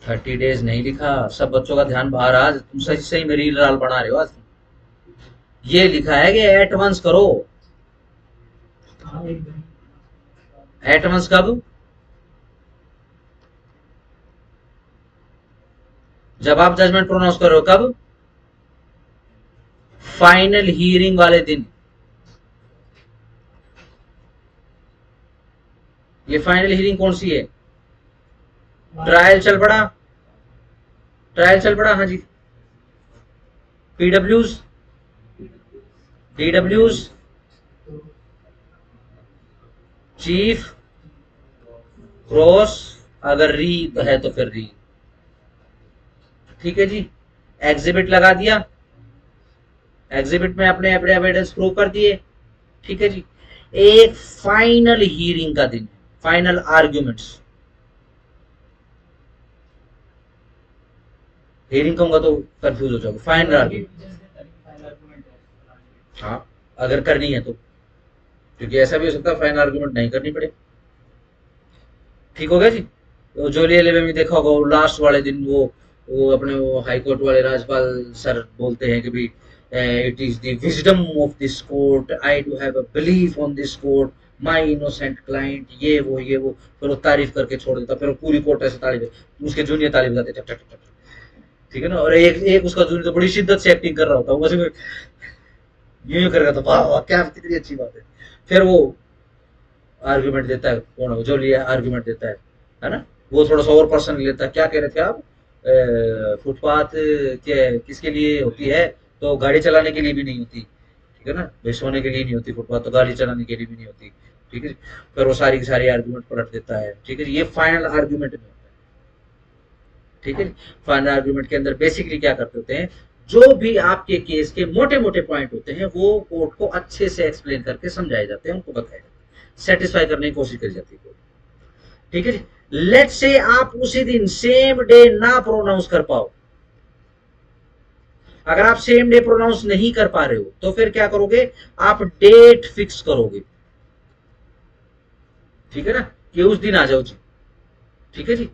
30 डेज नहीं लिखा। सब बच्चों का ध्यान बाहर, आज तुम सही सही में रील राल बना रहे हो। आज ये लिखा है कि एट वंस करो। एट वंस कब? जब आप जजमेंट प्रोनाउंस करो। कब? फाइनल हियरिंग वाले दिन। ये फाइनल हियरिंग कौन सी है? ट्रायल चल पड़ा, ट्रायल चल पड़ा, हाँ जी। पीडब्ल्यूज, डीडब्ल्यूज, चीफ, क्रॉस, अगर री है तो फिर री। ठीक है जी। एग्जिबिट लगा दिया, एग्जिबिट में अपने एविडेंस प्रूव कर दिए। ठीक है जी। एक फाइनल हियरिंग का दिन, फाइनल आर्ग्यूमेंट्स। हियरिंग कहूंगा तो कंफ्यूज हो जाओगे। फाइनल आर्ग्यूमेंट, हाँ अगर करनी है तो, क्योंकि ऐसा भी हो सकता है फाइनल आर्ग्यूमेंट नहीं करनी पड़े। ठीक हो गया जी। तो जो लिए में देखा होगा लास्ट वाले दिन वो अपने वो हाई कोर्ट वाले राजपाल सर बोलते हैं कि भाई it is the wisdom of this court, I do have a belief on this court, my innocent client, ये वो फिर वो तारीफ करके छोड़ देता, फिर वो पूरी कोर्ट ऐसे ताली, उसके जूनियर ताली बजाते टक टक टक। ठीक है ना। और एक उसका जूनियर तो बड़ी शिद्दत से एक्टिंग कर रहा होता है, वैसे यूं करेगा तो वाह वाह क्या कितनी अच्छी बात है। फिर वो आर्ग्यूमेंट देता है, कौन जो लिया आर्ग्यूमेंट देता है ना, वो थोड़ा सा और पर्सन लेता है। क्या कह रहे थे आप? फुटपाथ के किसके लिए होती है? तो गाड़ी चलाने के लिए भी नहीं होती। ठीक है ना, भाई सोने के लिए नहीं होती फुटपाथ, तो गाड़ी चलाने के लिए भी नहीं होती। ठीक है। फिर वो सारी की सारी आर्ग्यूमेंट पलट देता है। ठीक है। ये फाइनल आर्ग्यूमेंट में होता है। ठीक है। फाइनल आर्ग्यूमेंट के अंदर बेसिकली क्या करते होते हैं, जो भी आपके केस के मोटे मोटे पॉइंट होते हैं वो कोर्ट को अच्छे से एक्सप्लेन करके समझाए जाते हैं, उनको बताया जाता है, सेटिस्फाई करने की कोशिश करी जाती है। ठीक है जी। लेट्स से आप उसी दिन सेम डे ना प्रोनाउंस कर पाओ। अगर आप सेम डे प्रोनाउंस नहीं कर पा रहे हो तो फिर क्या करोगे? आप डेट फिक्स करोगे। ठीक है ना, कि उस दिन आ जाओ जी। ठीक है जी,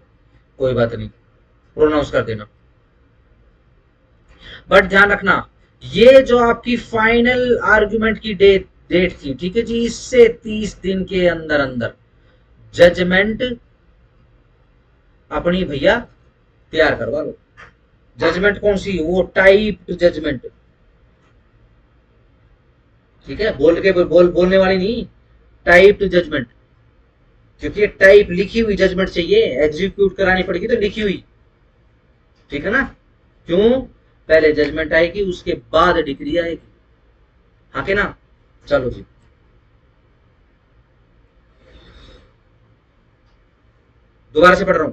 कोई बात नहीं, प्रोनाउंस कर देना। बट ध्यान रखना, ये जो आपकी फाइनल आर्ग्यूमेंट की डेट थी, ठीक है जी, इससे 30 दिन के अंदर अंदर जजमेंट अपनी भैया तैयार करवा लो। जजमेंट कौन सी? वो टाइप जजमेंट। ठीक है, बोलने वाली नहीं, टाइप जजमेंट। क्योंकि टाइप लिखी हुई जजमेंट चाहिए, एग्जीक्यूट करानी पड़ेगी तो लिखी हुई। ठीक है ना। क्यों? पहले जजमेंट आएगी, उसके बाद डिग्री आएगी। हाँ के ना। चलो जी, दोबारा से पढ़ रहा हूं।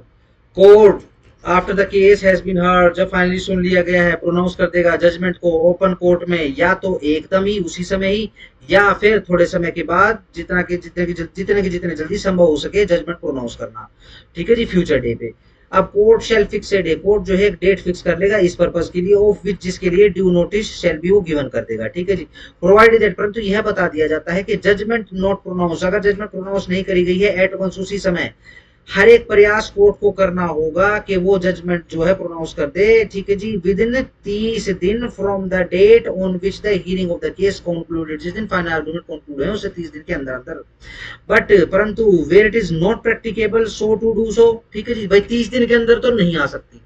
Court after the case has been heard, जब फाइनली सुन लिया गया है, प्रोनाउंस कर देगा जजमेंट को ओपन कोर्ट में, या तो एकदम ही उसी समय ही, या फिर थोड़े समय के बाद, जितने की जितने जल्दी संभव हो सके जजमेंट प्रोनाउंस करना। ठीक है जी, फ्यूचर डे पे। अब court shall fix a day, court जो है एक डेट फिक्स कर लेगा इस पर्पज के लिए, ऑफ विच जिसके लिए ड्यू नोटिस शेल बी वो गिवन कर देगा, ठीक है जी। प्रोवाइडेड दैट, परंतु यह बता दिया जाता है कि जजमेंट नॉट प्रोनाउंस, अगर जजमेंट प्रोनाउंस नहीं करी गई है एट वंस उसी समय, हर एक प्रयास कोर्ट को करना होगा कि वो जजमेंट जो है प्रोनाउंस कर दे, ठीक है जी, विद इन 30 दिन from the date on which the hearing of the case concluded, जिस दिन फाइनल आर्गुमेंट कंक्लूड है उससे 30 दिन के अंदर अंदर। बट परंतु where it is not practicable so to do so, ठीक है जी, भाई 30 दिन के अंदर तो नहीं आ सकती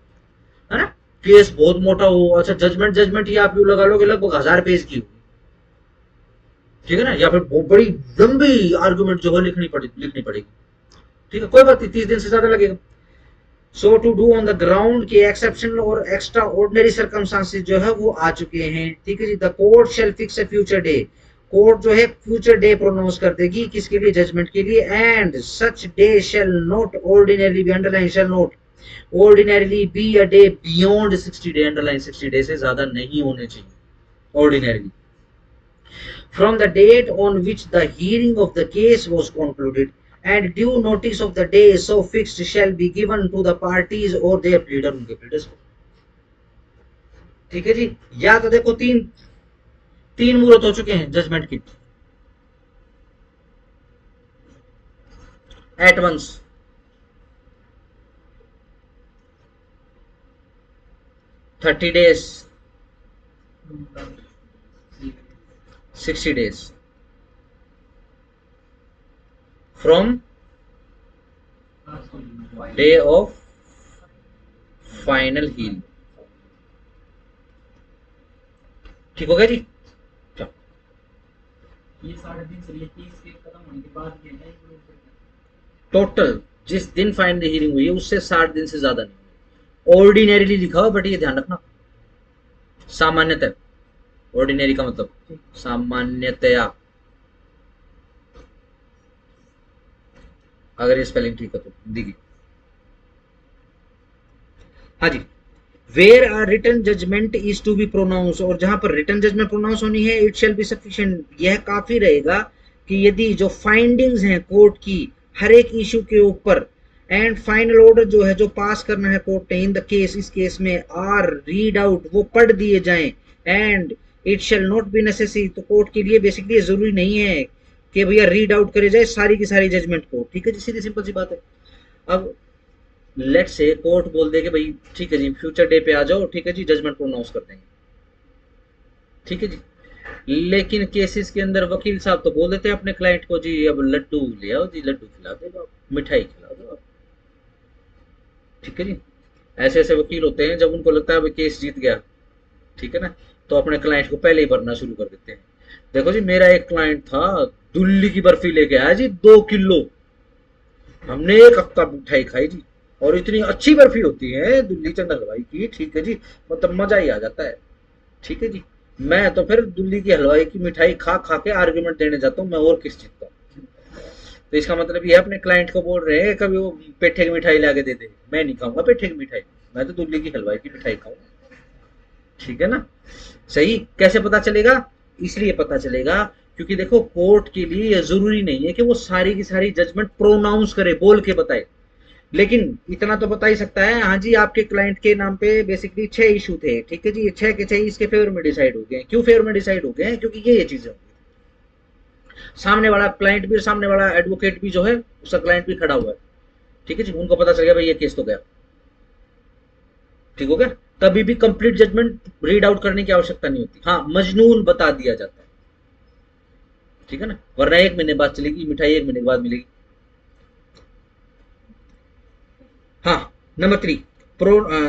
है ना, केस बहुत मोटा हो, अच्छा जजमेंट जजमेंट ये आप लगा लो कि लगभग 1000 पेज की होगी, ठीक है ना, या फिर बहुत बड़ी लंबी आर्गुमेंट जो है लिखनी पड़ेगी, ठीक है, कोई बात नहीं, 30 दिन से ज्यादा लगेगा। So to do on the ground के एक्सेप्शनल और एक्स्ट्रा ऑर्डिनरी सर्कमस्टांसेस जो है वो आ चुके हैं, ठीक है जी। The court shall fix a future day, court जो है फ्यूचर डे प्रोनाउंस कर देगी, किसके लिए, जजमेंट के लिए, and such day shall not ordinarily be, underline shall not ordinarily be a day beyond 60 day, underline 60 day से ज्यादा नहीं होने चाहिए ordinarily, from the date on which the hearing of the case was concluded, and due notice of the day so fixed shall be given to the parties or their pleader, उनके pleaders को, ठीक है जी। या तो देखो तीन मुहूर्त हो चुके हैं जजमेंट की, at once, thirty days, 60 days from day of final hearing, ठीक हो गया जी। ये 60 दिन से लेके इसके खत्म होने के बाद ये है टोटल जिस दिन फाइनल हियरिंग हुई है उससे 60 दिन से ज्यादा नहीं, ऑर्डिनरीली लिखा हो, बट ये ध्यान रखना सामान्यतः, ऑर्डिनरी का मतलब सामान्यतया, अगर ये स्पेलिंग ठीक है तो हिंदी की, हाँ जी। Where are written judgment is to be pronounce, और जहां पर रिटन जजमेंट प्रोनाउंस होनी है, इट शेल बी सफिशिएंट, यह काफी रहेगा कि यदि जो फाइंडिंग्स हैं कोर्ट की हर एक इशू के ऊपर, एंड फाइनल ऑर्डर जो है जो पास करना है कोर्ट ने इन द केस, इस केस में, आर रीड आउट, वो पढ़ दिए जाएं, and it shall not be necessary, तो कोर्ट के लिए बेसिकली जरूरी नहीं है कि भैया रीड आउट करे जाए सारी की सारी जजमेंट को, ठीक है जी, सीधी सिंपल सी बात है। अब लेट से कोर्ट बोल दे कि भाई ठीक है जी फ्यूचर डे पे आ जाओ, ठीक है जी जजमेंट प्रोनाउंस कर देंगे, ठीक है जी, लेकिन केसेस के अंदर वकील साहब तो बोल देते हैं अपने क्लाइंट को, जी अब लड्डू ले आओ जी, लड्डू खिला दो, मिठाई खिला दो, ठीक है जी। ऐसे ऐसे वकील होते हैं जब उनको लगता है केस जीत गया, ठीक है ना, तो अपने क्लाइंट को पहले ही भरना शुरू कर देते हैं। देखो जी मेरा एक क्लाइंट था, दिल्ली की बर्फी लेके आया जी 2 किलो, हमने एक हफ्ता मिठाई खाई जी, और इतनी अच्छी बर्फी होती है दिल्ली चंद हलवाई की, ठीक है जी, मतलब मजा ही आ जाता है, ठीक है जी। मैं तो फिर दिल्ली की हलवाई की मिठाई खा खा के आर्ग्यूमेंट देने जाता हूँ, मैं और किस जीतता हूँ। तो इसका मतलब ये अपने क्लाइंट को बोल रहे हैं कभी वो पेठे की मिठाई लाके दे दे, मैं नहीं खाऊंगा पेठे की मिठाई, मैं तो दिल्ली की हलवाई की मिठाई खाऊंगा, ठीक है ना। सही कैसे पता चलेगा, इसलिए पता चलेगा क्योंकि देखो कोर्ट के लिए जरूरी नहीं है कि वो सारी की सारी जजमेंट प्रोनाउंस करे, बोल के बताए, लेकिन इतना तो बता ही सकता है, हाँ जी आपके क्लाइंट के नाम पे बेसिकली 6 इशू थे, ठीक है जी, 6 के 6 इसके फेवर में डिसाइड हो गए। क्यों फेवर में डिसाइड हो गए, क्योंकि ये चीजें, सामने वाला क्लाइंट भी, सामने वाला एडवोकेट भी जो है उसका क्लाइंट भी खड़ा हुआ है, ठीक है जी, उनको पता चल गया भाई ये केस तो गया, ठीक हो गया। कभी भी कंप्लीट जजमेंट रीड आउट करने की आवश्यकता नहीं होती, हाँ मजनून बता दिया जाता है, ठीक है ना, वरना 1 महीने बाद चलेगी मिठाई, 1 महीने बाद मिलेगी। हाँ number 3,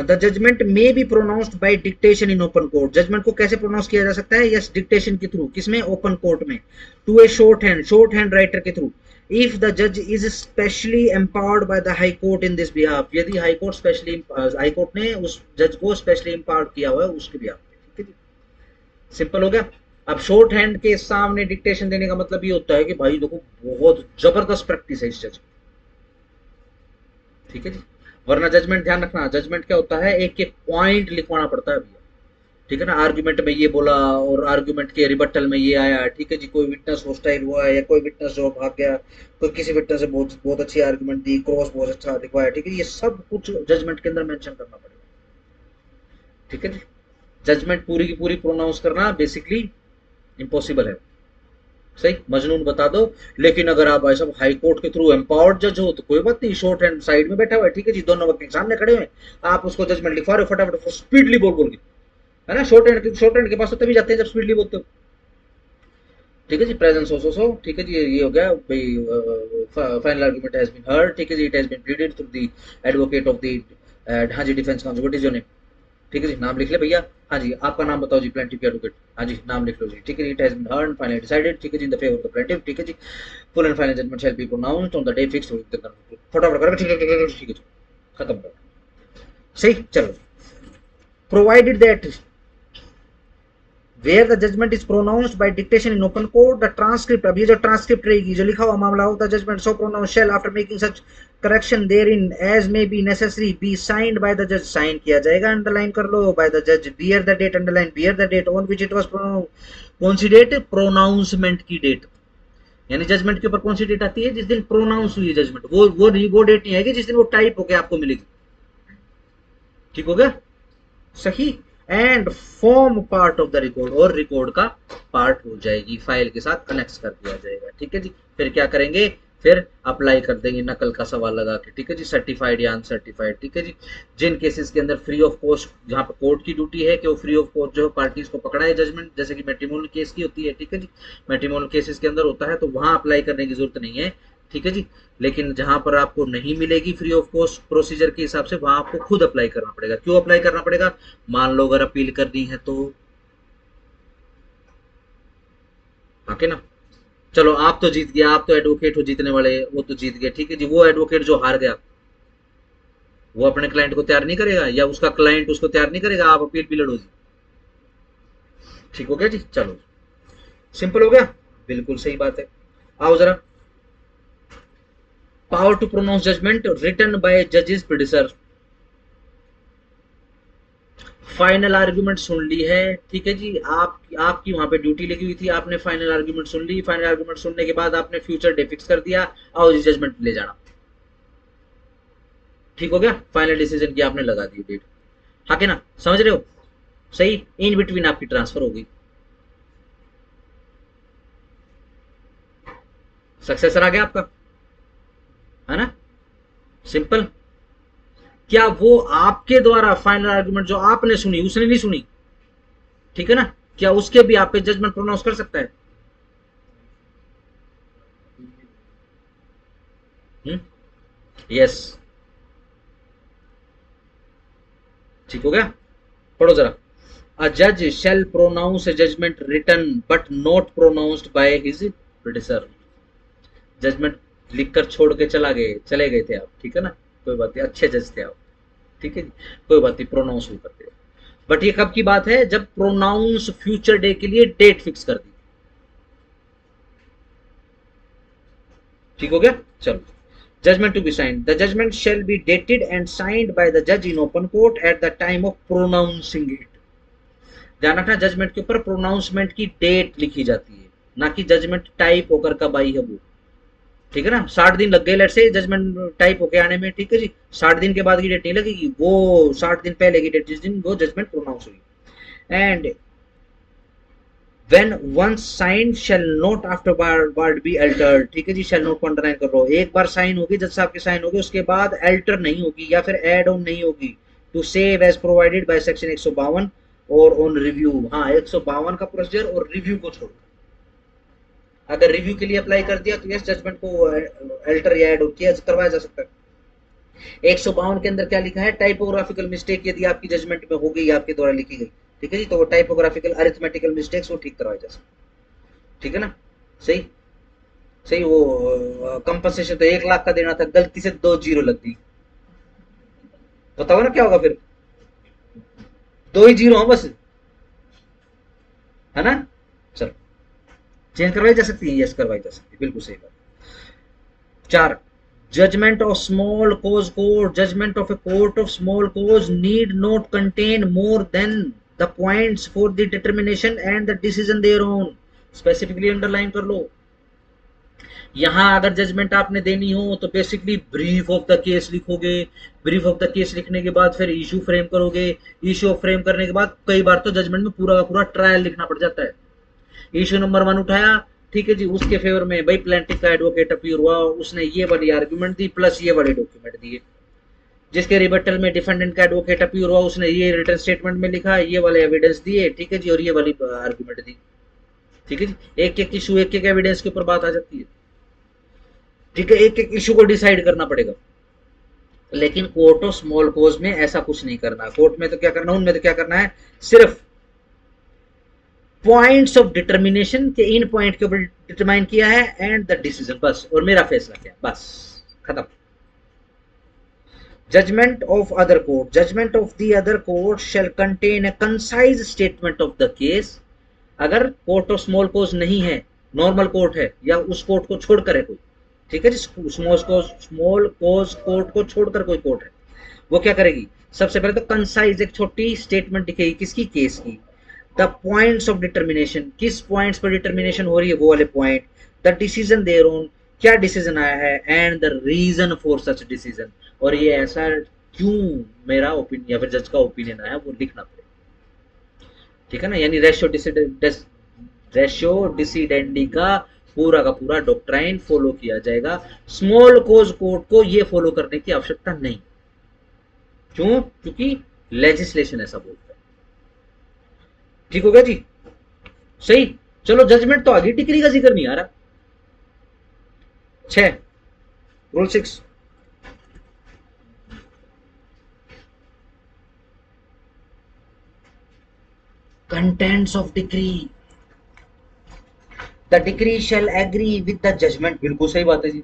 the judgment may be pronounced by dictation in open court, judgment को कैसे प्रोनाउंस किया जा सकता है, यस डिक्टेशन के थ्रू, किसमें, ओपन कोर्ट में, to a shorthand writer के थ्रू, इफ द जज is specially empowered by the high court in this behalf, यदि हाई कोर्ट ने उस जज को स्पेशली एम्पावर्ड किया हुआ है उसके बिहाफ पे, ठीक है जी, सिंपल हो गया। अब शॉर्ट हैंड के सामने डिक्टेशन देने का मतलब ये होता है कि भाई देखो बहुत जबरदस्त प्रैक्टिस है इस जज, ठीक है जी, वरना जजमेंट ध्यान रखना, जजमेंट क्या होता है, एक एक पॉइंट लिखवाना पड़ता है भैया, ठीक है ना, आर्गुमेंट में ये बोला और आर्गुमेंट के रिबटल में ये आया, ठीक है जी, कोई विटनेस हॉस्टाइल हुआ है या कोई विटनेस जो भाग गया, कोई किसी विटनेस से बहुत बहुत अच्छी आर्गुमेंट दी, क्रॉस बहुत अच्छा दिखवाया, ठीक है, ये सब कुछ जजमेंट के अंदर मेंशन करना पड़ेगा, ठीक है जी। जजमेंट पूरी की पूरी प्रोनाउंस करना बेसिकली इम्पॉसिबल है, सही, मजनून बता दो। लेकिन अगर आप भाई साहब हाई कोर्ट के थ्रू एम्पावर्ड जज हो तो कोई बात नहीं, शॉर्ट हैंड साइड में बैठा हुआ है, ठीक है जी, दोनों वकील सामने खड़े हुए, आप उसको जजमेंट लिखवा रहे हो फटाफट स्पीडली बोल बोल के, है ना, शॉर्ट हैंड के पास तो तभी जाते हैं जब स्पीडली बोलते हो, ठीक है जी। प्रेजेंस सो ठीक है जी, ये हो गया भाई, final argument has been heard, ठीक है जी, it has been pleaded through the advocate of the, हाँ जी, defence counsel, what is your name, ठीक है जी, नाम लिख ले भैया, हाँ जी, आपका नाम बताओ जी, प्लेंटिफ एडवोकेट, हाँ जी, नाम लिख लो जी, ठीक है, it has been heard finally decided, ठीक है जी, in the favour of the plaintiff, ठीक है जी, full and final judgment shall be pronounced on the day fixed, फटाफट करो, ठीक है जी, खत्म करो, सही, चलो, provided that where the judgment is pronounced by dictation in open court, the transcript, अब ये जो ट्रांसक्रिप्ट रहेगी, जो लिखा हुआ मामला होता है, judgment so pronounced shall after making such correction therein as may be necessary be signed by the judge, sign किया जाएगा, अंडरलाइन कर लो, by the judge, bear the date, underline, bear the date on which it was pronounced, कौन सी डेट, प्रोनाउंसमेंट की डेट, यानी जजमेंट के ऊपर कौन सी डेट आती है, जिस दिन प्रोनाउंस हुई है जजमेंट, वो डेट नहीं आएगी जिस दिन वो टाइप होकर आपको मिलेगी, ठीक हो गया, सही, and form part of the record, और रिकॉर्ड का पार्ट हो जाएगी, फाइल के साथ कनेक्ट कर दिया जाएगा, ठीक है जी। फिर क्या करेंगे, फिर अप्लाई कर देंगे नकल का सवाल लगा के, ठीक है जी, सर्टिफाइड या अनसर्टिफाइड, ठीक है जी। जिन केसेस के अंदर फ्री ऑफ कॉस्ट, जहां पर कोर्ट की ड्यूटी है कि वो फ्री ऑफ कॉस्ट जो पार्टीज को पकड़ा है जजमेंट, जैसे कि मैट्रिमोनियल केस की होती है, ठीक है जी, मैट्रिमोनियल केसेस के अंदर होता है, तो वहां अप्लाई करने की जरूरत नहीं है, ठीक है जी। लेकिन जहां पर आपको नहीं मिलेगी फ्री ऑफ कॉस्ट प्रोसीजर के हिसाब से, वहां आपको खुद अप्लाई करना पड़ेगा। क्यों अप्लाई करना पड़ेगा, मान लो अगर अपील करनी है तो, हाँ के ना, चलो आप तो जीत गया, आप तो एडवोकेट हो जीतने वाले, वो तो जीत गया, ठीक है जी। वो एडवोकेट जो हार गया वो अपने क्लाइंट को तैयार नहीं करेगा, या उसका क्लाइंट उसको तैयार नहीं करेगा, आप अपील भी लड़ो जी, ठीक हो गया जी, चलो सिंपल हो गया, बिल्कुल सही बात है। आओ जरा, power to pronounce judgment written by जजेस प्रेडिसर, फाइनल आर्गुमेंट सुन ली है, ठीक है जी, आपकी वहां पे ड्यूटी लगी हुई थी, आपने फाइनल आर्गुमेंट सुन ली, फाइनल आर्गुमेंट सुनने के बाद आपने फ्यूचर डे फिक्स कर दिया, आओ जी जजमेंट ले जाना, ठीक हो गया, फाइनल डिसीजन की आपने लगा दी डेट, हाँ के ना, समझ रहे हो, सही, इन बिटवीन आपकी ट्रांसफर हो गई, सक्सेसर आ गया आपका, है ना, सिंपल। क्या वो आपके द्वारा फाइनल आर्गुमेंट जो आपने सुनी उसने नहीं सुनी, ठीक है ना, क्या उसके भी आप पे जजमेंट प्रोनाउंस कर सकता है, यस, ठीक हो गया, पढ़ो जरा, अ जज shall pronounce a judgment written but not pronounced by his predecessor, judgment लिखकर छोड़ के चले गए थे आप, ठीक है ना, कोई बात नहीं, अच्छे जज थे आप, ठीक है जी, कोई बात नहीं, प्रोनाउंस भी करते, बट ये कब की बात है, जब प्रोनाउंस फ्यूचर डे के लिए डेट फिक्स कर दी, ठीक हो गया, चलो, judgment to be signed, the judgment shall be dated and signed by the जज in open court at the time of pronouncing it, ध्यान रखना जजमेंट के ऊपर प्रोनाउंसमेंट की डेट लिखी जाती है, ना कि जजमेंट टाइप होकर कब आई है वो, ठीक है ना, 60 दिन लग गए लेट से जजमेंट टाइप होके आने में, ठीक है जी, 60 दिन के बाद की डेट नहीं लगेगी, वो 60 दिन पहले की डेट जिस दिन वो जजमेंट प्रोनाउंस हुई, and when once signed shall not afterward be altered, ठीक है जी, शैल नॉट को अंडरलाइन कर लो, एक बार साइन होगी, जज साहब की साइन होगी, उसके बाद अल्टर नहीं होगी या फिर एड ऑन नहीं होगी, to save as provided by section 152 और ऑन रिव्यू, हाँ 152 का प्रोसीजर और रिव्यू को छोड़, अगर रिव्यू के लिए अप्लाई कर दिया तो यस जजमेंट को अल्टर या ऐड किया करवाया जा सकता है। 152 के अंदर क्या लिखा है, टाइपोग्राफिकल मिस्टेक यदि आपकी जजमेंट में हो गई, आपके द्वारा लिखी गई, ठीक है जी, तो वो टाइपोग्राफिकल अरिथमेटिकल मिस्टेक्स वो ठीक करवाया जा सकता, ठीक है ना, सही सही, वो कंपनसेशन तो 1 लाख का देना था, गलती से 2 जीरो लग गई, बताओ ना क्या होगा फिर, 2 ही जीरो हो बस, है ना, चलो चेंज करवाई जा सकती है, यस करवाई जा सकती है, बिल्कुल सही बात। 4, judgment of small cause court, judgment of a court of small cause need not contain more than the points for the determination and the decision thereon, specifically underline कर लो। यहां अगर जजमेंट आपने देनी हो तो basically brief of the case लिखोगे, ब्रीफ ऑफ द केस लिखने के बाद फिर इशू फ्रेम करोगे, इशू फ्रेम करने के बाद कई बार तो जजमेंट में पूरा का पूरा ट्रायल लिखना पड़ जाता है। इशू नंबर 1 उठाया, ठीक है जी, उसके फेवर में भाई प्लेंटिफ का एडवोकेट अपीयर हुआ, उसने ये वाली आर्गुमेंट दी प्लस ये वाले डॉक्यूमेंट दिए। जिसके रिबटल में डिफेंडेंट का एडवोकेट अपीयर हुआ, उसने ये रिटन स्टेटमेंट में लिखा, ये वाले एविडेंस दिए, ठीक है जी, और ये वाली आर्गुमेंट दी, ठीक है जी। एक एक इशू, एक एक एविडेंस के ऊपर बात आ जाती है, ठीक है, एक एक इशू को डिसाइड करना पड़ेगा। लेकिन कोर्ट ऑफ स्मॉल कोज में ऐसा कुछ नहीं करना। कोर्ट में तो क्या करना, उनमें तो क्या करना है, सिर्फ पॉइंट्स ऑफ डिटर्मिनेशन के इन पॉइंट के ऊपर डिटरमाइन किया है एंड द डिसीजन, बस, और मेरा फैसला क्या, बस, खत्म। Judgment of other court, judgment of the other court shall contain a concise statement of the case. अगर कोर्ट ऑफ स्मॉल कोज नहीं है, नॉर्मल कोर्ट है या उस कोर्ट को छोड़कर है कोई, ठीक है जी, स्मॉल कोज कोर्ट को छोड़कर कोई कोर्ट है, वो क्या करेगी, सबसे पहले तो कंसाइज एक छोटी स्टेटमेंट लिखेगी, किसकी, केस की। द पॉइंट्स ऑफ डिटर्मिनेशन, किस पॉइंट्स पर डिटर्मिनेशन हो रही है वो वाले point, the decision thereon, क्या डिसीजन आया है, and the reason for such decision, और ये ऐसा क्यों मेरा ओपिनियन या फिर जज का ओपिनियन आया वो लिखना पड़ेगा, ठीक है ना। यानी रेशियो डिसिडेंडी का पूरा डॉक्ट्राइन फॉलो किया जाएगा। स्मॉल कोज कोर्ट को ये फॉलो करने की आवश्यकता नहीं, क्यों, क्योंकि लेजिस्लेशन ऐसा बोलता है। ठीक हो गया जी, सही। चलो जजमेंट तो आ गई, डिक्री का जिक्र नहीं आ रहा। 6 rule 6, contents of decree. The decree shall agree with the judgment, बिल्कुल सही बात है जी।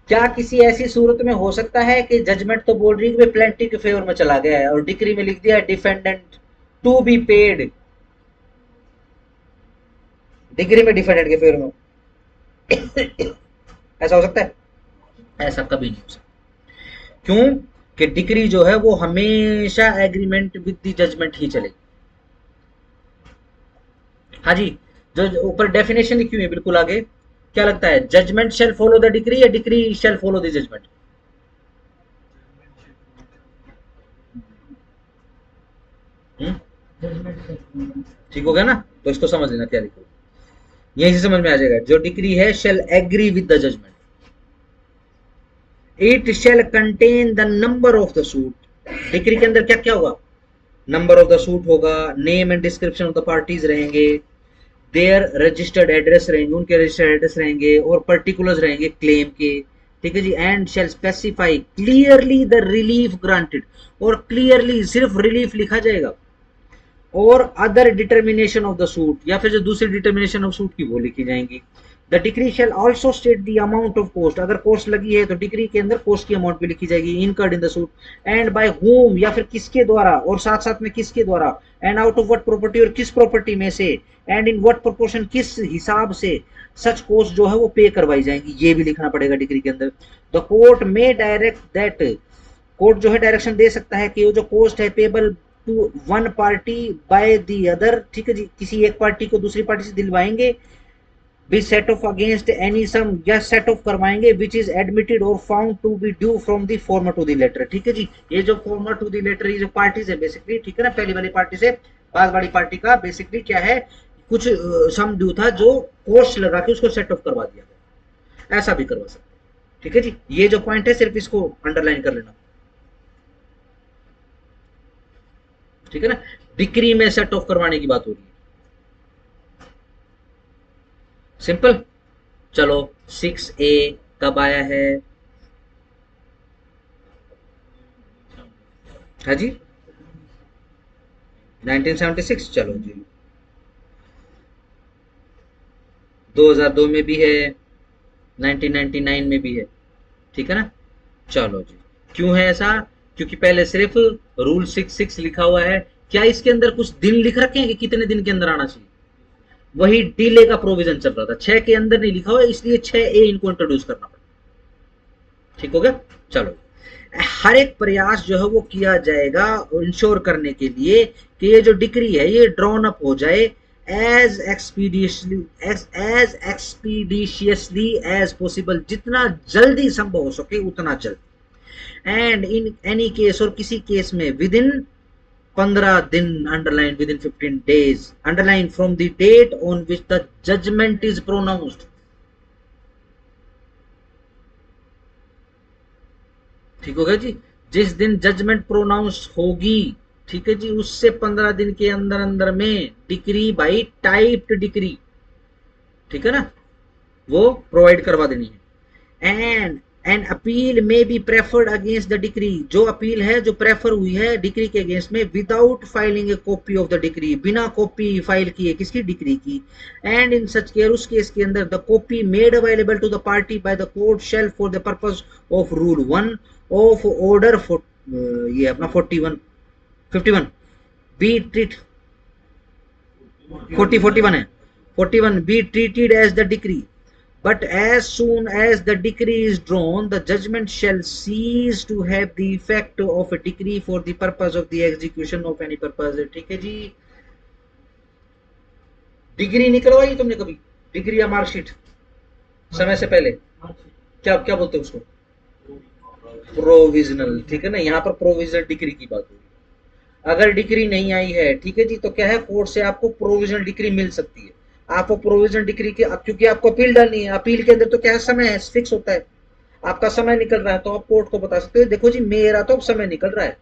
क्या किसी ऐसी सूरत में हो सकता है कि जजमेंट तो बोल रही है कि प्लेंटी के फेवर में चला गया है और डिक्री में लिख दिया है defendant to be paid, decree में डिफेंडेंट के फेवर में ऐसा हो सकता है? ऐसा कभी नहीं हो सकता। क्यों कि डिक्री जो है वो हमेशा एग्रीमेंट विद द जजमेंट ही चलेगी। हाँ जी, जो ऊपर डेफिनेशन लिखी हुई है बिल्कुल आगे, क्या लगता है, judgment shall follow the decree या decree shall follow the judgment? ठीक हो गया ना, तो इसको समझ लेना क्या लिखो, यहीं से समझ में आ जाएगा। जो डिक्री है shall agree with the judgment, it shall contain the number of the suit. Decree के अंदर क्या क्या होगा, नंबर ऑफ द सूट होगा, name and description of the parties रहेंगे, देयर रजिस्टर्ड एड्रेस रहेंगे, उनके रजिस्टर्ड एड्रेस रहेंगे, और पर्टिकुलर्स रहेंगे क्लेम के, ठीक है जी। And shall specify clearly the relief granted, और क्लियरली सिर्फ रिलीफ लिखा जाएगा, और other determination of the suit, या फिर जो दूसरी डिटर्मिनेशन ऑफ सूट की वो लिखी जाएंगी। The decree shall also state the amount of cost, अगर कॉस्ट लगी है तो डिक्री के अंदर कॉस्ट की अमाउंट भी लिखी जाएगी, incurred in the suit, and by whom, या फिर किसके द्वारा, और साथ साथ में किसके द्वारा, and out of what property, और किस प्रॉपर्टी में से, एंड इन व्हाट प्रोपोर्शन, किस हिसाब से सच कॉस्ट जो है वो पे करवाई जाएंगी, ये भी लिखना पड़ेगा डिक्री के अंदर। द कोर्ट में डायरेक्ट दैट, कोर्ट जो है डायरेक्शन दे सकता है कि वो जो कॉस्ट है payable to one party by the other, ठीक है जी, किसी एक पार्टी को दूसरी पार्टी से दिलवाएंगे, be set off against any sum, या सेट ऑफ करवाएंगे, विच इज एडमिटेड और found to be due from the former to the latter, ठीक है जी। ये जो फॉर्मर टू द लेटर, ये जो पार्टीज है बेसिकली, ठीक है ना, पहली वाली पार्टी से बाद वाली पार्टी का बेसिकली क्या है, कुछ सम ड्यू था जो कोस्ट लगा के उसको सेट ऑफ करवा दिया गया, ऐसा भी करवा सकते, ठीक है जी। ये जो पॉइंट है सिर्फ इसको अंडरलाइन कर लेना, ठीक है ना। डिक्री में सेट ऑफ करवाने की बात हो रही है, सिंपल। चलो 6A कब आया है, हाँ जी 1976, चलो जी 2002 में भी है, 1999 में भी है, ठीक है ना। चलो जी, क्यों है ऐसा, क्योंकि पहले सिर्फ रूल 6 लिखा हुआ है, क्या इसके अंदर कुछ दिन लिख रखे हैं कि कितने दिन के अंदर आना चाहिए, वही डिले का प्रोविजन चल रहा था, 6 के अंदर नहीं लिखा हुआ, इसलिए 6A इनको इंट्रोड्यूस करना पड़ा, ठीक हो गया। चलो हर एक प्रयास जो है वो किया जाएगा इंश्योर करने के लिए कि ये जो डिक्री है ये ड्रॉन अप हो जाए एज एक्सपीडिशियसली एज पॉसिबल, जितना जल्दी संभव हो सके उतना जल्द। एंड इन एनी केस, और किसी केस में विद इन 15 दिन, underline within 15 days, underline from the date on which the judgment is pronounced. ठीक हो गया जी, जिस दिन जजमेंट प्रोनाउंस होगी, ठीक है जी, उससे 15 दिन के अंदर अंदर में डिक्री बाई टाइप्ड डिक्री, ठीक है ना, वो प्रोवाइड करवा देनी है। And an appeal may be preferred against the decree, जो अपील है जो प्रेफर हुई है डिक्री के अगेंस्ट में, without filing a copy of the decree, बिना कॉपी फाइल किए किसकी, डिक्री की। एंड इन सच केयर, उस केस के अंदर the copy made available to the party by the court shall for the purpose of rule 1 ऑफ ऑर्डर ये अपना 51 बी ट्रीट 41 है, 41 be treated as the decree, but as soon as the decree is drawn, the judgment shall cease to have the effect of a decree for the purpose of the execution of any purpose। ठीक है जी, डिग्री निकलवाई तुमने कभी, डिग्री या मार्कशीट समय से पहले, क्या क्या बोलते हैं उसको, प्रोविजनल, ठीक है ना, यहाँ पर प्रोविजनल डिग्री की बात होगी। अगर डिग्री नहीं आई है, ठीक है जी, तो क्या है, कोर्ट से आपको प्रोविजनल डिग्री मिल सकती है। आपको प्रोविजनल डिग्री के, क्योंकि आपको अपील डालनी है, अपील के अंदर तो क्या है, समय है, फिक्स होता है, आपका समय निकल रहा है, तो आप कोर्ट को बता सकते हो देखो जी मेरा तो समय निकल रहा है,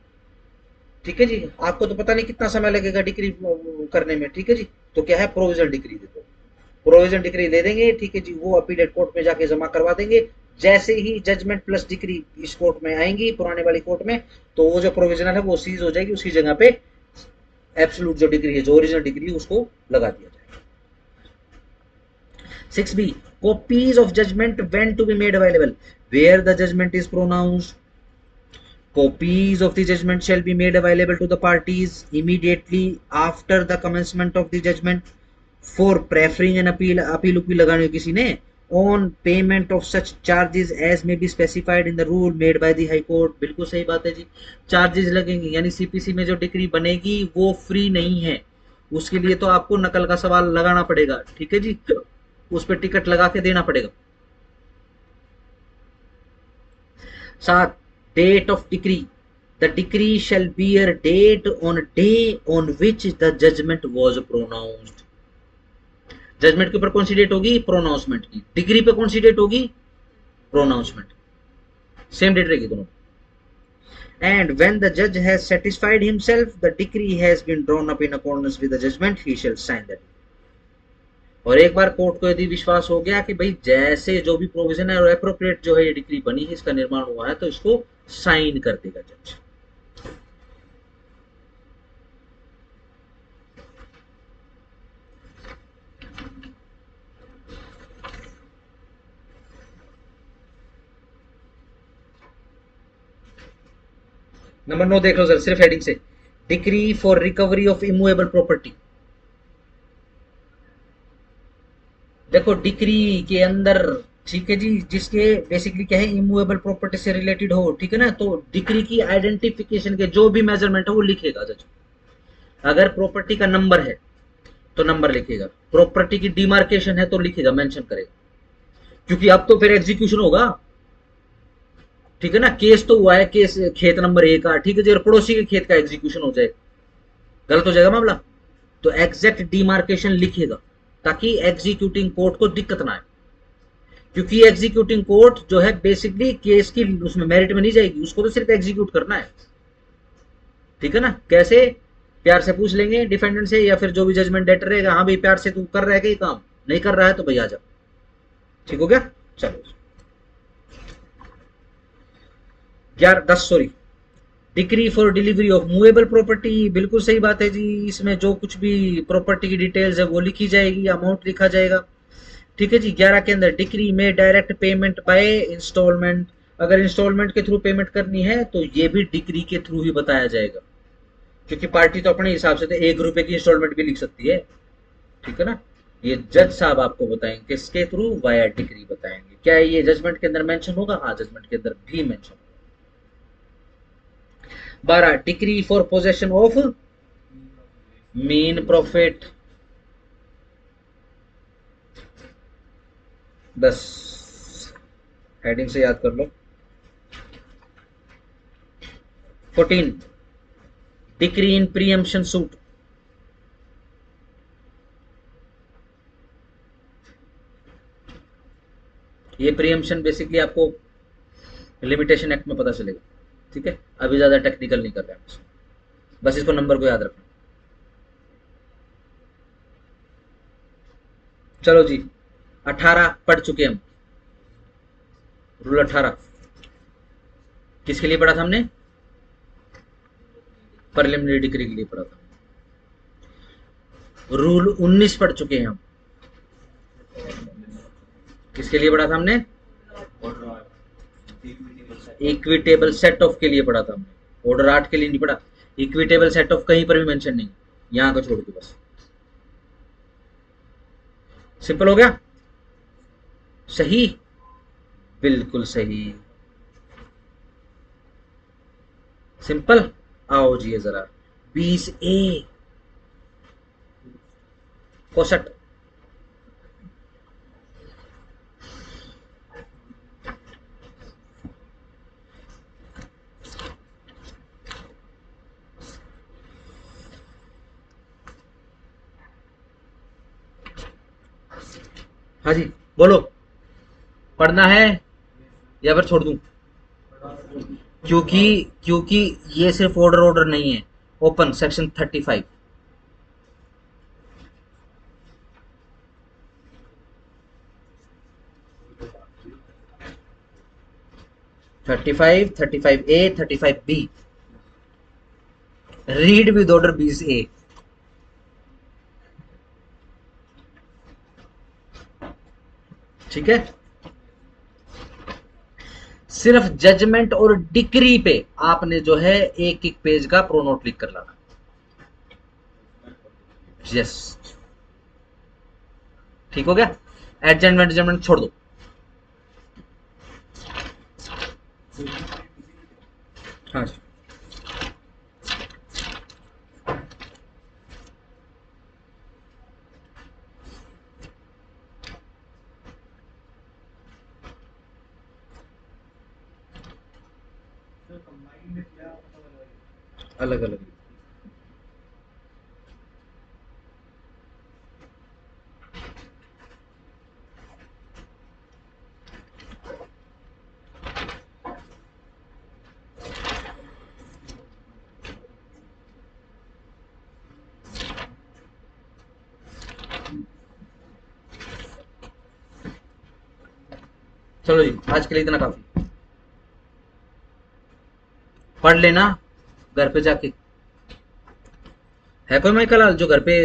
ठीक है जी, आपको तो पता नहीं कितना समय लगेगा डिग्री करने में, ठीक है जी, तो क्या है, प्रोविजनल डिग्री दे दो, प्रोविजनल डिग्री दे देंगे, ठीक है जी, वो अपीलेट कोर्ट में जाके जमा करवा देंगे। जैसे ही जजमेंट प्लस डिग्री इस कोर्ट में आएंगी, पुराने वाली कोर्ट में, तो वो जो प्रोविजनल है वो सीज हो जाएगी, उसकी जगह पे एब्सोल्यूट जो डिग्री है, जो ओरिजिनल डिग्री, उसको लगा दिया जाएगा। 6b, copies of judgment when to be made available, where the judgment is pronounced, copies of the judgment shall be made available to the parties immediately after the commencement of the judgment for preferring an appeal, appeal लगानी हो किसी ने, on payment of such charges as may be specified in the rule made by the high court। बिल्कुल सही बात है जी, चार्जेस लगेंगे, यानी सीपीसी में जो डिग्री बनेगी वो फ्री नहीं है, उसके लिए तो आपको नकल का सवाल लगाना पड़ेगा, ठीक है जी, उस पर टिकट लगा के देना पड़ेगा। 7, date of decree, the decree shall bear date on day on which the judgment was pronounced. Judgment के ऊपर कौन सी डेट होगी, प्रोनाउंसमेंट की, डिग्री पे कौन सी डेट होगी, प्रोनाउंसमेंट, सेम डेट रहेगी दोनों। एंड व्हेन द जज has satisfied himself the decree has been drawn up in accordance with the judgment he shall sign that. और एक बार कोर्ट को यदि विश्वास हो गया कि भाई जैसे जो भी प्रोविजन है और एप्रोप्रिएट जो है ये डिक्री बनी है, इसका निर्माण हुआ है, तो इसको साइन कर देगा जज। नंबर 9 देख लो सर, सिर्फ हेडिंग से, decree for recovery of immovable property. देखो डिक्री के अंदर, ठीक है जी, जिसके बेसिकली क्या है, इमूवेबल प्रॉपर्टी से रिलेटेड हो, ठीक है ना, तो डिक्री की आइडेंटिफिकेशन के जो भी मेजरमेंट है वो लिखेगा जज। अगर प्रॉपर्टी का नंबर है तो नंबर लिखेगा, प्रॉपर्टी की डिमार्केशन है तो लिखेगा, मेंशन करेगा, क्योंकि अब तो फिर एग्जीक्यूशन होगा, ठीक है ना, केस तो हुआ है, केस खेत नंबर 1 का, ठीक है जी, और पड़ोसी के खेत का एग्जीक्यूशन हो जाए, गलत हो जाएगा मामला, तो एग्जैक्ट डिमार्केशन लिखेगा ताकि एग्जीक्यूटिंग कोर्ट को दिक्कत ना आए, क्योंकि एग्जीक्यूटिंग कोर्ट जो है बेसिकली केस की उसमें मेरिट में नहीं जाएगी, उसको तो सिर्फ एग्जीक्यूट करना है, ठीक है ना। कैसे, प्यार से पूछ लेंगे डिफेंडेंट से, या फिर जो भी जजमेंट डेटर रहेगा, हाँ भाई प्यार से तू कर रहा है कि काम नहीं कर रहा है तो भाई आ जा, ठीक हो गया। चलो 10 sorry, decree for delivery of movable property, बिल्कुल सही बात है जी, इसमें जो कुछ भी प्रॉपर्टी की डिटेल्स है वो लिखी जाएगी, अमाउंट लिखा जाएगा, ठीक है जी। 11 के अंदर, डिक्री में डायरेक्ट पेमेंट बाय इंस्टॉलमेंट, अगर इंस्टॉलमेंट के थ्रू पेमेंट करनी है तो ये भी डिक्री के थ्रू ही बताया जाएगा, क्योंकि पार्टी तो अपने हिसाब से तो 1 रुपए की इंस्टॉलमेंट भी लिख सकती है, ठीक है ना, ये जज साहब आपको बताएंगे किसके थ्रू, वाया डिक्री बताएंगे। क्या ये जजमेंट के अंदर मेंशन होगा, हाँ जजमेंट के अंदर भी मेंशन होगा। 12 decree for possession of mean profit. 10 heading से याद कर लो। 14 डिक्री इन प्रीएम्पशन सूट। ये प्रीएम्पशन बेसिकली आपको लिमिटेशन एक्ट में पता चलेगा, ठीक है। अभी ज्यादा टेक्निकल नहीं कर रहे हैं, बस इसको नंबर को याद रखना। चलो जी 18 पढ़ चुके हम। रूल 18 किसके लिए पढ़ा था हमने? प्रिलिमिनरी डिक्री के लिए पढ़ा था। रूल 19 पढ़ चुके हैं हम। किसके लिए पढ़ा था हमने? इक्विटेबल सेट ऑफ के लिए पढ़ा था हमने। ऑर्डर 8 के लिए नहीं पढ़ा। इक्विटेबल सेट ऑफ कहीं पर भी मेंशन नहीं, यहां को छोड़ के बस। सिंपल हो गया? सही, बिल्कुल सही, सिंपल। आओ जी जरा 20A कोसट। हाँ जी बोलो, पढ़ना है या फिर छोड़ दूं? क्योंकि ये सिर्फ ऑर्डर नहीं है। Open section 35। 35, 35A, 35B। Read with order 20A। ठीक है, सिर्फ जजमेंट और डिक्री पे आपने जो है एक एक पेज का प्रोनोट लिख कर लाना। यस, ठीक हो गया। एडजमेंट जजमेंट छोड़ दो। हाँ जी, अलग अलग। चलो जी, आज के लिए इतना काफी। पढ़ लेना घर पे जाके। है कोई माइकल जो घर पे